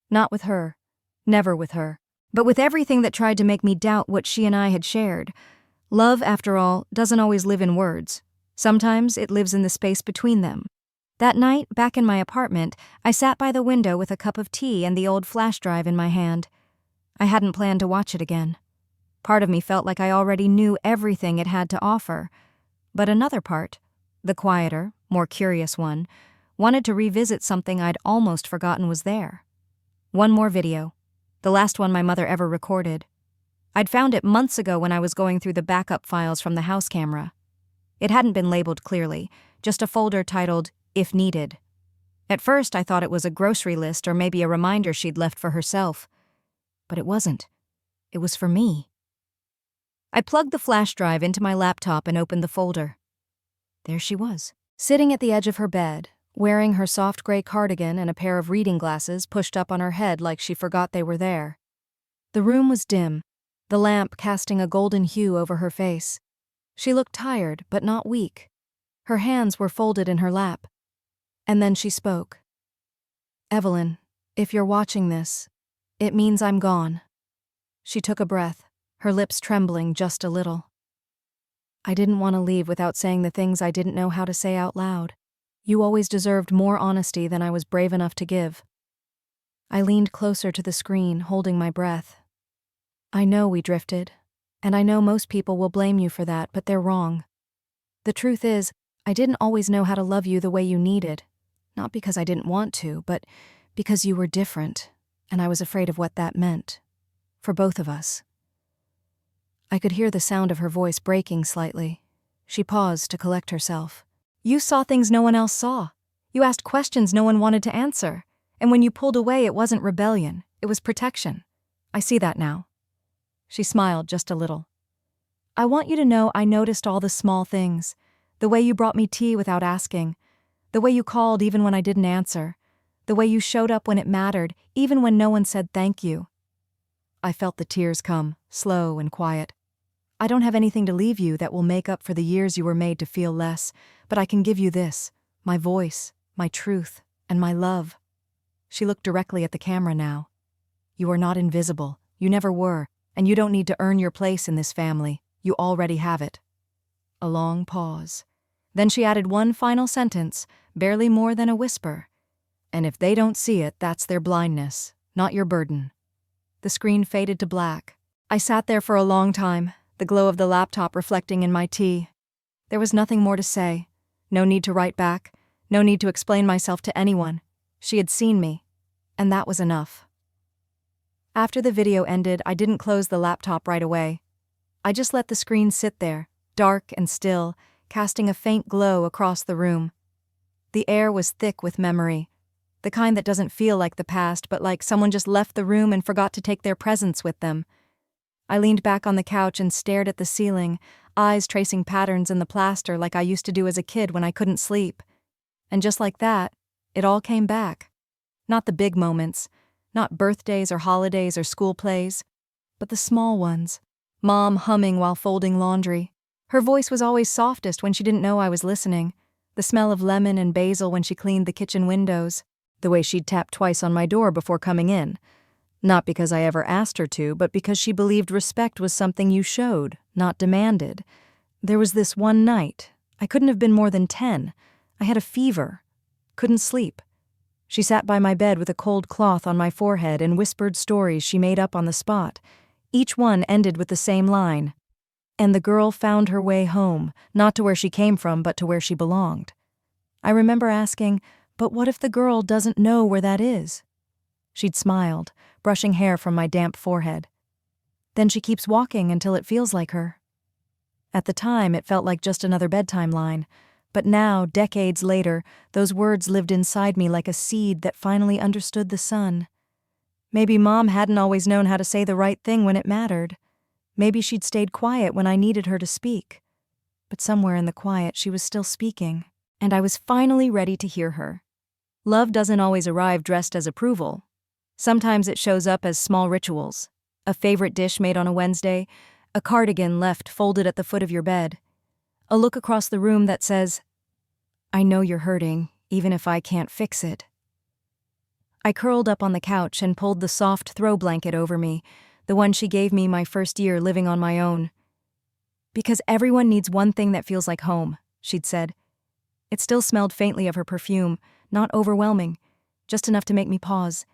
Not with her. Never with her. But with everything that tried to make me doubt what she and I had shared. Love, after all, doesn't always live in words. Sometimes it lives in the space between them. That night, back in my apartment, I sat by the window with a cup of tea and the old flash drive in my hand. I hadn't planned to watch it again. Part of me felt like I already knew everything it had to offer. But another part, the quieter, more curious one, wanted to revisit something I'd almost forgotten was there. One more video. The last one my mother ever recorded. I'd found it months ago when I was going through the backup files from the house camera. It hadn't been labeled clearly, just a folder titled, "If Needed." At first I thought it was a grocery list or maybe a reminder she'd left for herself. But it wasn't. It was for me. I plugged the flash drive into my laptop and opened the folder. There she was, sitting at the edge of her bed, wearing her soft gray cardigan and a pair of reading glasses pushed up on her head like she forgot they were there. The room was dim, the lamp casting a golden hue over her face. She looked tired, but not weak. Her hands were folded in her lap. And then she spoke. "Evelyn, if you're watching this, it means I'm gone." She took a breath, her lips trembling just a little. "I didn't want to leave without saying the things I didn't know how to say out loud. You always deserved more honesty than I was brave enough to give." I leaned closer to the screen, holding my breath. "I know we drifted, and I know most people will blame you for that, but they're wrong. The truth is, I didn't always know how to love you the way you needed. Not because I didn't want to, but because you were different, and I was afraid of what that meant. For both of us." I could hear the sound of her voice breaking slightly. She paused to collect herself. "You saw things no one else saw. You asked questions no one wanted to answer. And when you pulled away, it wasn't rebellion. It was protection. I see that now." She smiled just a little. "I want you to know I noticed all the small things. The way you brought me tea without asking. The way you called even when I didn't answer. The way you showed up when it mattered, even when no one said thank you." I felt the tears come, slow and quiet. "I don't have anything to leave you that will make up for the years you were made to feel less, but I can give you this, my voice, my truth, and my love." She looked directly at the camera now. "You are not invisible. You never were, and you don't need to earn your place in this family. You already have it." A long pause. Then she added one final sentence, barely more than a whisper. "And if they don't see it, that's their blindness, not your burden." The screen faded to black. I sat there for a long time, the glow of the laptop reflecting in my tea. There was nothing more to say. No need to write back. No need to explain myself to anyone. She had seen me, and that was enough. After the video ended, I didn't close the laptop right away. I just let the screen sit there, dark and still, casting a faint glow across the room. The air was thick with memory, the kind that doesn't feel like the past, but like someone just left the room and forgot to take their presence with them. I leaned back on the couch and stared at the ceiling, eyes tracing patterns in the plaster like I used to do as a kid when I couldn't sleep. And just like that, it all came back. Not the big moments, not birthdays or holidays or school plays, but the small ones. Mom humming while folding laundry. Her voice was always softest when she didn't know I was listening. The smell of lemon and basil when she cleaned the kitchen windows. The way she'd tap twice on my door before coming in. Not because I ever asked her to, but because she believed respect was something you showed, not demanded. There was this one night. I couldn't have been more than 10. I had a fever. Couldn't sleep. She sat by my bed with a cold cloth on my forehead and whispered stories she made up on the spot. Each one ended with the same line. And the girl found her way home, not to where she came from, but to where she belonged. I remember asking, but what if the girl doesn't know where that is? She'd smiled, brushing hair from my damp forehead. Then she keeps walking until it feels like her. At the time, it felt like just another bedtime line, but now, decades later, those words lived inside me like a seed that finally understood the sun. Maybe Mom hadn't always known how to say the right thing when it mattered. Maybe she'd stayed quiet when I needed her to speak. But somewhere in the quiet, she was still speaking, and I was finally ready to hear her. Love doesn't always arrive dressed as approval. Sometimes it shows up as small rituals. A favorite dish made on a Wednesday, a cardigan left folded at the foot of your bed, a look across the room that says, I know you're hurting, even if I can't fix it. I curled up on the couch and pulled the soft throw blanket over me, the one she gave me my first year living on my own. Because everyone needs one thing that feels like home, she'd said. It still smelled faintly of her perfume, not overwhelming, just enough to make me pause.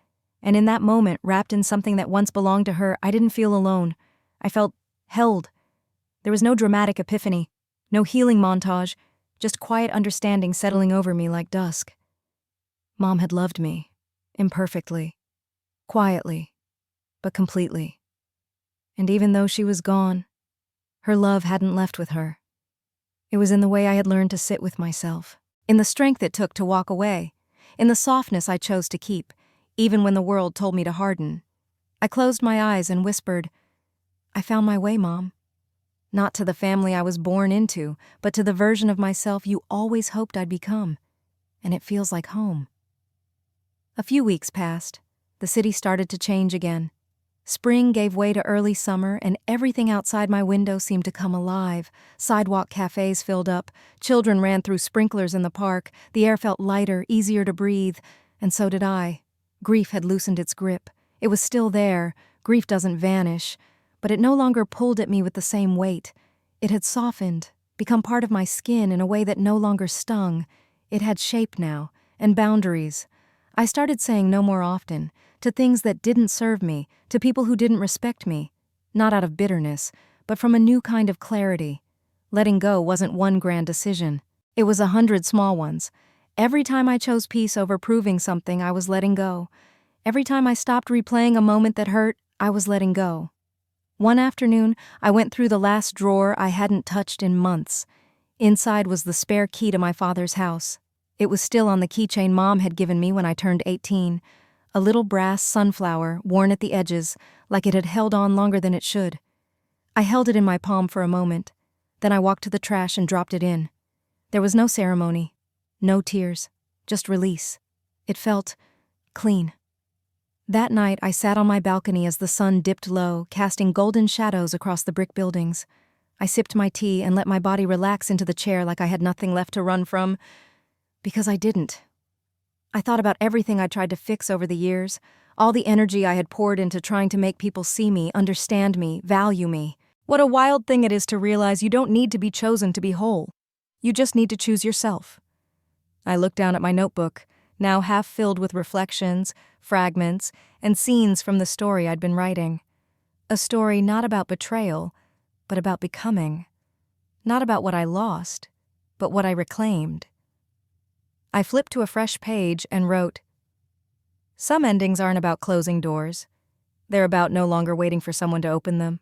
And in that moment, wrapped in something that once belonged to her, I didn't feel alone. I felt held. There was no dramatic epiphany, no healing montage, just quiet understanding settling over me like dusk. Mom had loved me, imperfectly, quietly, but completely. And even though she was gone, her love hadn't left with her. It was in the way I had learned to sit with myself, in the strength it took to walk away, in the softness I chose to keep, even when the world told me to harden. I closed my eyes and whispered, I found my way, Mom. Not to the family I was born into, but to the version of myself you always hoped I'd become. And it feels like home. A few weeks passed. The city started to change again. Spring gave way to early summer, and everything outside my window seemed to come alive. Sidewalk cafes filled up, children ran through sprinklers in the park, the air felt lighter, easier to breathe, and so did I. Grief had loosened its grip. It was still there. Grief doesn't vanish. But it no longer pulled at me with the same weight. It had softened, become part of my skin in a way that no longer stung. It had shape now, and boundaries. I started saying no more often, to things that didn't serve me, to people who didn't respect me. Not out of bitterness, but from a new kind of clarity. Letting go wasn't one grand decision. It was 100 small ones. Every time I chose peace over proving something, I was letting go. Every time I stopped replaying a moment that hurt, I was letting go. One afternoon, I went through the last drawer I hadn't touched in months. Inside was the spare key to my father's house. It was still on the keychain Mom had given me when I turned 18. A little brass sunflower, worn at the edges, like it had held on longer than it should. I held it in my palm for a moment. Then I walked to the trash and dropped it in. There was no ceremony, no tears, just release. It felt clean. That night, I sat on my balcony as the sun dipped low, casting golden shadows across the brick buildings. I sipped my tea and let my body relax into the chair like I had nothing left to run from. Because I didn't. I thought about everything I tried to fix over the years, all the energy I had poured into trying to make people see me, understand me, value me. What a wild thing it is to realize you don't need to be chosen to be whole. You just need to choose yourself. I looked down at my notebook, now half filled with reflections, fragments, and scenes from the story I'd been writing. A story not about betrayal, but about becoming. Not about what I lost, but what I reclaimed. I flipped to a fresh page and wrote, Some endings aren't about closing doors. They're about no longer waiting for someone to open them.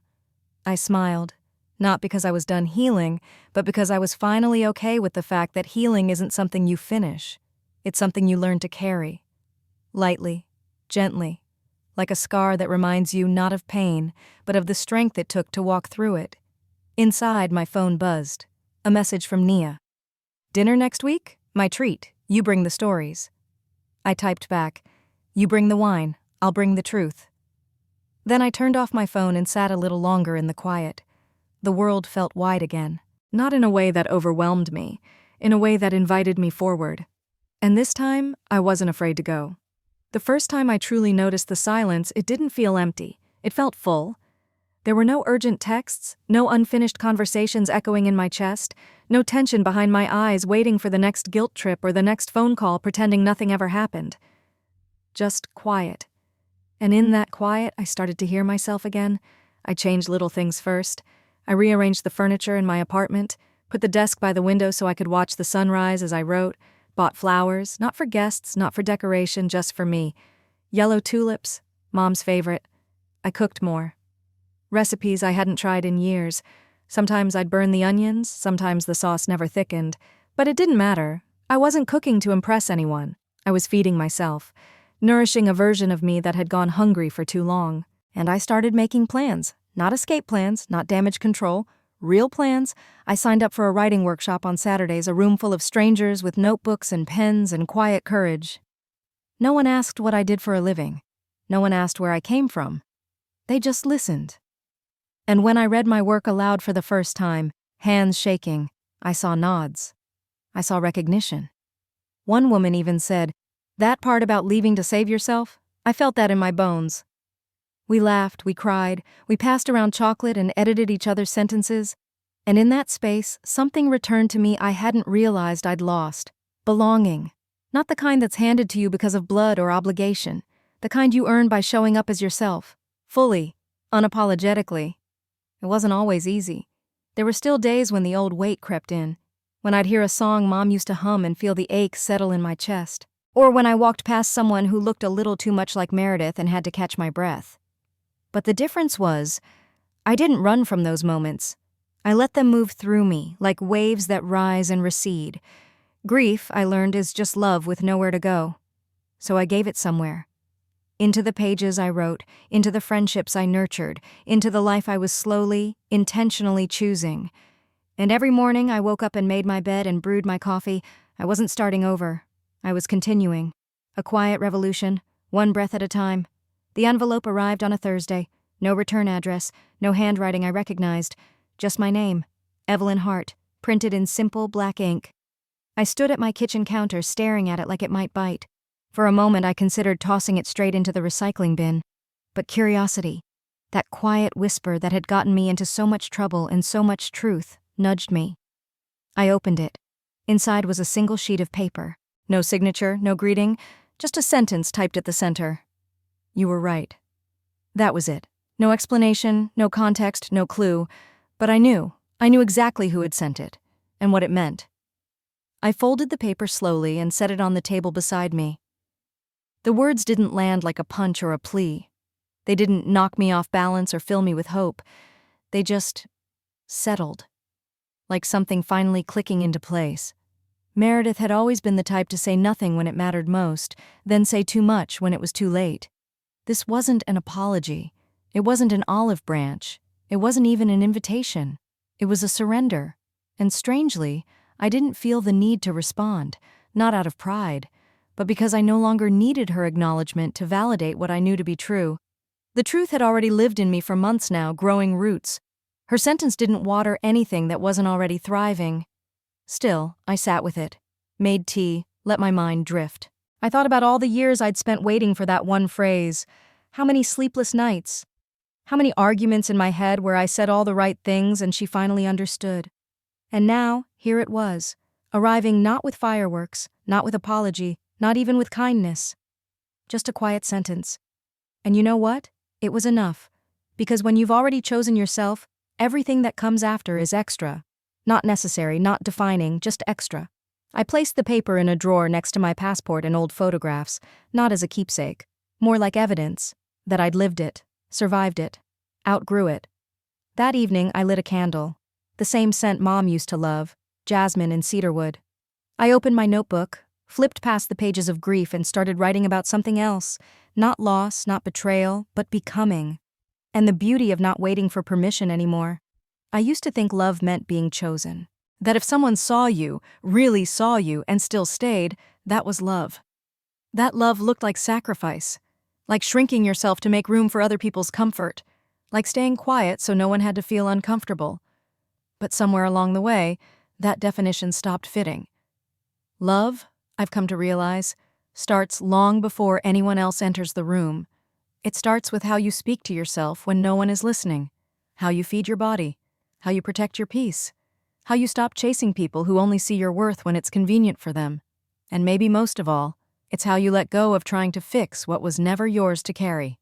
I smiled, not because I was done healing, but because I was finally okay with the fact that healing isn't something you finish. It's something you learn to carry. Lightly, gently, like a scar that reminds you not of pain, but of the strength it took to walk through it. Inside, my phone buzzed. A message from Nia. Dinner next week? My treat. You bring the stories. I typed back, You bring the wine, I'll bring the truth. Then I turned off my phone and sat a little longer in the quiet. The world felt wide again. Not in a way that overwhelmed me, in a way that invited me forward. And this time, I wasn't afraid to go. The first time I truly noticed the silence, it didn't feel empty. It felt full. There were no urgent texts, no unfinished conversations echoing in my chest, no tension behind my eyes waiting for the next guilt trip or the next phone call pretending nothing ever happened. Just quiet. And in that quiet, I started to hear myself again. I changed little things first. I rearranged the furniture in my apartment, put the desk by the window so I could watch the sunrise as I wrote, bought flowers, not for guests, not for decoration, just for me. Yellow tulips, Mom's favorite. I cooked more. Recipes I hadn't tried in years. Sometimes I'd burn the onions, sometimes the sauce never thickened. But it didn't matter. I wasn't cooking to impress anyone. I was feeding myself, nourishing a version of me that had gone hungry for too long. And I started making plans. Not escape plans, not damage control. Real plans. I signed up for a writing workshop on Saturdays, a room full of strangers with notebooks and pens and quiet courage. No one asked what I did for a living. No one asked where I came from. They just listened. And when I read my work aloud for the first time, hands shaking, I saw nods. I saw recognition. One woman even said, "That part about leaving to save yourself? I felt that in my bones." We laughed, we cried, we passed around chocolate and edited each other's sentences. And in that space, something returned to me I hadn't realized I'd lost. Belonging. Not the kind that's handed to you because of blood or obligation. The kind you earn by showing up as yourself. Fully. Unapologetically. It wasn't always easy. There were still days when the old weight crept in. When I'd hear a song Mom used to hum and feel the ache settle in my chest. Or when I walked past someone who looked a little too much like Meredith and had to catch my breath. But the difference was, I didn't run from those moments. I let them move through me, like waves that rise and recede. Grief, I learned, is just love with nowhere to go. So I gave it somewhere. Into the pages I wrote, into the friendships I nurtured, into the life I was slowly, intentionally choosing. And every morning I woke up and made my bed and brewed my coffee. I wasn't starting over. I was continuing. A quiet revolution, one breath at a time. The envelope arrived on a Thursday. No return address, no handwriting I recognized. Just my name, Evelyn Hart, printed in simple black ink. I stood at my kitchen counter staring at it like it might bite. For a moment I considered tossing it straight into the recycling bin. But curiosity, that quiet whisper that had gotten me into so much trouble and so much truth, nudged me. I opened it. Inside was a single sheet of paper. No signature, no greeting, just a sentence typed at the center. You were right. That was it. No explanation, no context, no clue. But I knew exactly who had sent it, and what it meant. I folded the paper slowly and set it on the table beside me. The words didn't land like a punch or a plea. They didn't knock me off balance or fill me with hope. They just settled, like something finally clicking into place. Meredith had always been the type to say nothing when it mattered most, then say too much when it was too late. This wasn't an apology. It wasn't an olive branch. It wasn't even an invitation. It was a surrender. And strangely, I didn't feel the need to respond, not out of pride, but because I no longer needed her acknowledgement to validate what I knew to be true. The truth had already lived in me for months now, growing roots. Her sentence didn't water anything that wasn't already thriving. Still, I sat with it, made tea, let my mind drift. I thought about all the years I'd spent waiting for that one phrase. How many sleepless nights? How many arguments in my head where I said all the right things and she finally understood? And now, here it was, arriving not with fireworks, not with apology, not even with kindness. Just a quiet sentence. And you know what? It was enough. Because when you've already chosen yourself, everything that comes after is extra. Not necessary, not defining, just extra. I placed the paper in a drawer next to my passport and old photographs, not as a keepsake, more like evidence that I'd lived it, survived it, outgrew it. That evening, I lit a candle, the same scent Mom used to love, jasmine and cedarwood. I opened my notebook, flipped past the pages of grief and started writing about something else, not loss, not betrayal, but becoming. And the beauty of not waiting for permission anymore. I used to think love meant being chosen. That if someone saw you, really saw you, and still stayed, that was love. That love looked like sacrifice, like shrinking yourself to make room for other people's comfort, like staying quiet so no one had to feel uncomfortable. But somewhere along the way, that definition stopped fitting. Love, I've come to realize, starts long before anyone else enters the room. It starts with how you speak to yourself when no one is listening, how you feed your body, how you protect your peace, how you stop chasing people who only see your worth when it's convenient for them. And maybe most of all, it's how you let go of trying to fix what was never yours to carry.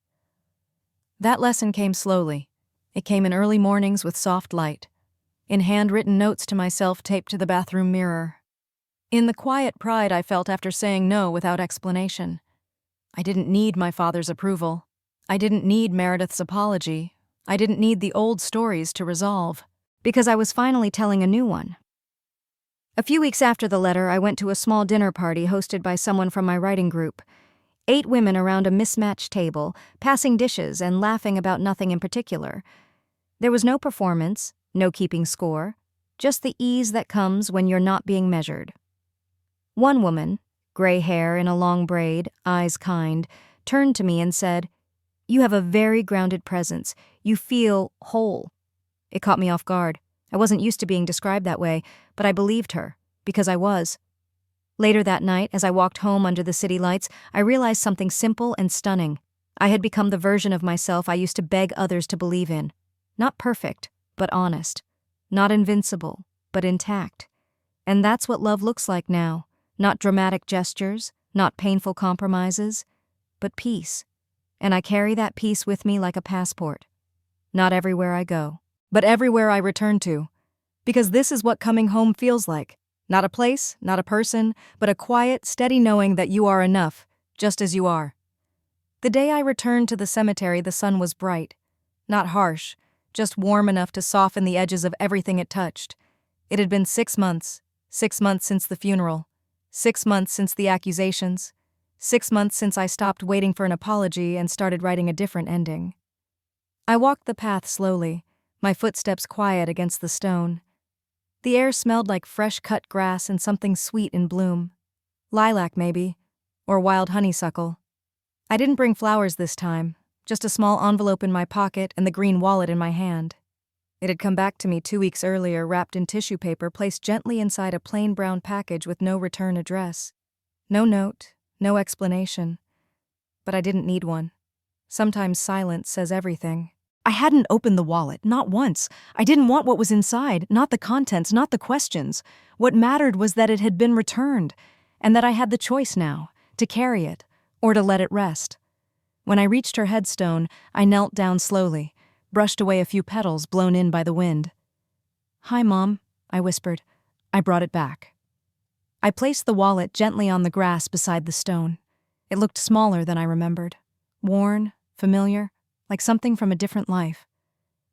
That lesson came slowly. It came in early mornings with soft light, in handwritten notes to myself taped to the bathroom mirror, in the quiet pride I felt after saying no without explanation. I didn't need my father's approval. I didn't need Meredith's apology. I didn't need the old stories to resolve, because I was finally telling a new one. A few weeks after the letter, I went to a small dinner party hosted by someone from my writing group. 8 women around a mismatched table, passing dishes and laughing about nothing in particular. There was no performance, no keeping score, just the ease that comes when you're not being measured. One woman, gray hair in a long braid, eyes kind, turned to me and said, "You have a very grounded presence. You feel whole." It caught me off guard. I wasn't used to being described that way, but I believed her, because I was. Later that night, as I walked home under the city lights, I realized something simple and stunning. I had become the version of myself I used to beg others to believe in. Not perfect, but honest. Not invincible, but intact. And that's what love looks like now. Not dramatic gestures, not painful compromises, but peace. And I carry that peace with me like a passport. Not everywhere I go, but everywhere I return to. Because this is what coming home feels like. Not a place, not a person, but a quiet, steady knowing that you are enough, just as you are. The day I returned to the cemetery, the sun was bright. Not harsh, just warm enough to soften the edges of everything it touched. It had been 6 months. 6 months since the funeral. 6 months since the accusations. 6 months since I stopped waiting for an apology and started writing a different ending. I walked the path slowly, my footsteps quiet against the stone. The air smelled like fresh-cut grass and something sweet in bloom. Lilac, maybe, or wild honeysuckle. I didn't bring flowers this time, just a small envelope in my pocket and the green wallet in my hand. It had come back to me 2 weeks earlier, wrapped in tissue paper, placed gently inside a plain brown package with no return address. No note, no explanation. But I didn't need one. Sometimes silence says everything. I hadn't opened the wallet, not once. I didn't want what was inside, not the contents, not the questions. What mattered was that it had been returned, and that I had the choice now, to carry it, or to let it rest. When I reached her headstone, I knelt down slowly, brushed away a few petals blown in by the wind. "Hi, Mom," I whispered. I brought it back. I placed the wallet gently on the grass beside the stone. It looked smaller than I remembered. Worn, familiar, like something from a different life.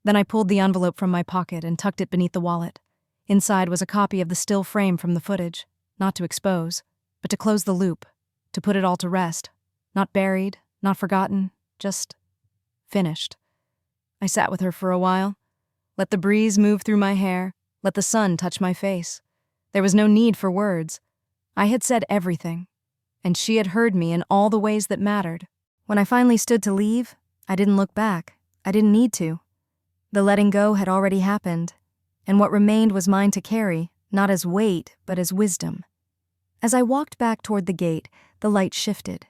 Then I pulled the envelope from my pocket and tucked it beneath the wallet. Inside was a copy of the still frame from the footage, not to expose, but to close the loop, to put it all to rest. Not buried, not forgotten, just finished. I sat with her for a while, let the breeze move through my hair, let the sun touch my face. There was no need for words. I had said everything, and she had heard me in all the ways that mattered. When I finally stood to leave, I didn't look back. I didn't need to. The letting go had already happened, and what remained was mine to carry, not as weight, but as wisdom. As I walked back toward the gate, the light shifted.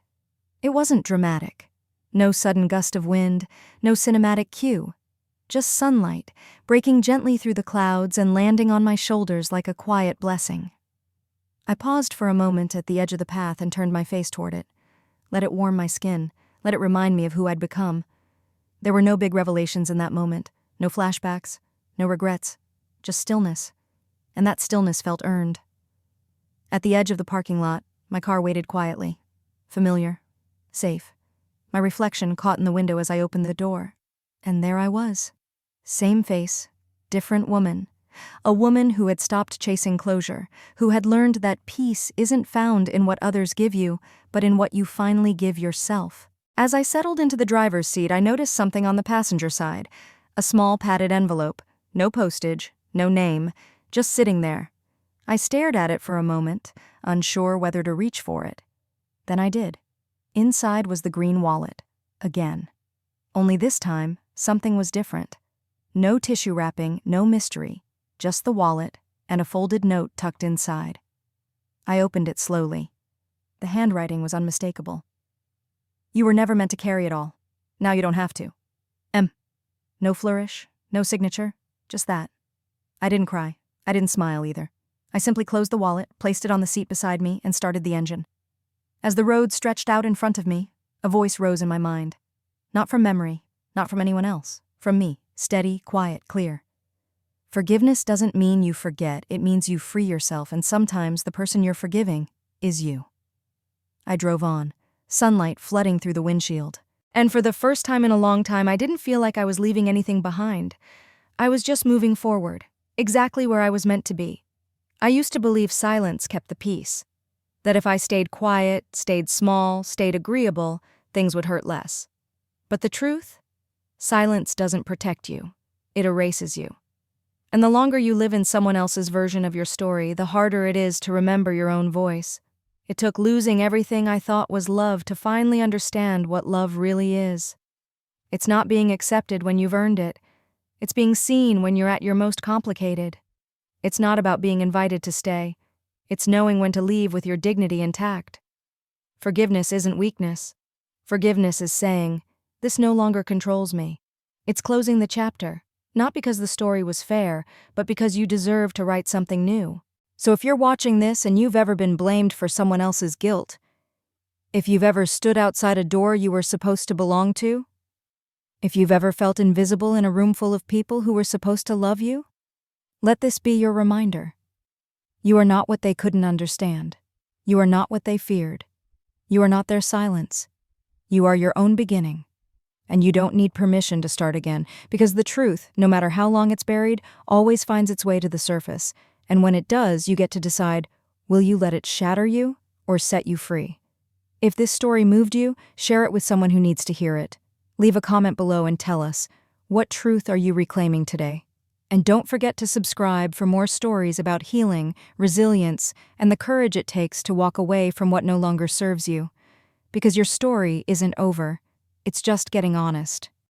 It wasn't dramatic. No sudden gust of wind, no cinematic cue. Just sunlight, breaking gently through the clouds and landing on my shoulders like a quiet blessing. I paused for a moment at the edge of the path and turned my face toward it. Let it warm my skin. Let it remind me of who I'd become. There were no big revelations in that moment, no flashbacks, no regrets, just stillness. And that stillness felt earned. At the edge of the parking lot, my car waited quietly. Familiar. Safe. My reflection caught in the window as I opened the door. And there I was. Same face, different woman. A woman who had stopped chasing closure, who had learned that peace isn't found in what others give you, but in what you finally give yourself. As I settled into the driver's seat, I noticed something on the passenger side. A small padded envelope. No postage, no name, just sitting there. I stared at it for a moment, unsure whether to reach for it. Then I did. Inside was the green wallet. Again. Only this time, something was different. No tissue wrapping, no mystery. Just the wallet and a folded note tucked inside. I opened it slowly. The handwriting was unmistakable. You were never meant to carry it all. Now you don't have to. No flourish, no signature, just that. I didn't cry. I didn't smile either. I simply closed the wallet, placed it on the seat beside me, and started the engine. As the road stretched out in front of me, a voice rose in my mind. Not from memory, not from anyone else, from me, steady, quiet, clear. Forgiveness doesn't mean you forget, it means you free yourself, and sometimes the person you're forgiving is you. I drove on, sunlight flooding through the windshield. And for the first time in a long time, I didn't feel like I was leaving anything behind. I was just moving forward, exactly where I was meant to be. I used to believe silence kept the peace. That if I stayed quiet, stayed small, stayed agreeable, things would hurt less. But the truth? Silence doesn't protect you. It erases you. And the longer you live in someone else's version of your story, the harder it is to remember your own voice. It took losing everything I thought was love to finally understand what love really is. It's not being accepted when you've earned it. It's being seen when you're at your most complicated. It's not about being invited to stay. It's knowing when to leave with your dignity intact. Forgiveness isn't weakness. Forgiveness is saying, this no longer controls me. It's closing the chapter, not because the story was fair, but because you deserve to write something new. So if you're watching this and you've ever been blamed for someone else's guilt, if you've ever stood outside a door you were supposed to belong to, if you've ever felt invisible in a room full of people who were supposed to love you, let this be your reminder. You are not what they couldn't understand. You are not what they feared. You are not their silence. You are your own beginning. And you don't need permission to start again, because the truth, no matter how long it's buried, always finds its way to the surface. And when it does, you get to decide, will you let it shatter you or set you free? If this story moved you, share it with someone who needs to hear it. Leave a comment below and tell us, what truth are you reclaiming today? And don't forget to subscribe for more stories about healing, resilience, and the courage it takes to walk away from what no longer serves you. Because your story isn't over, it's just getting honest.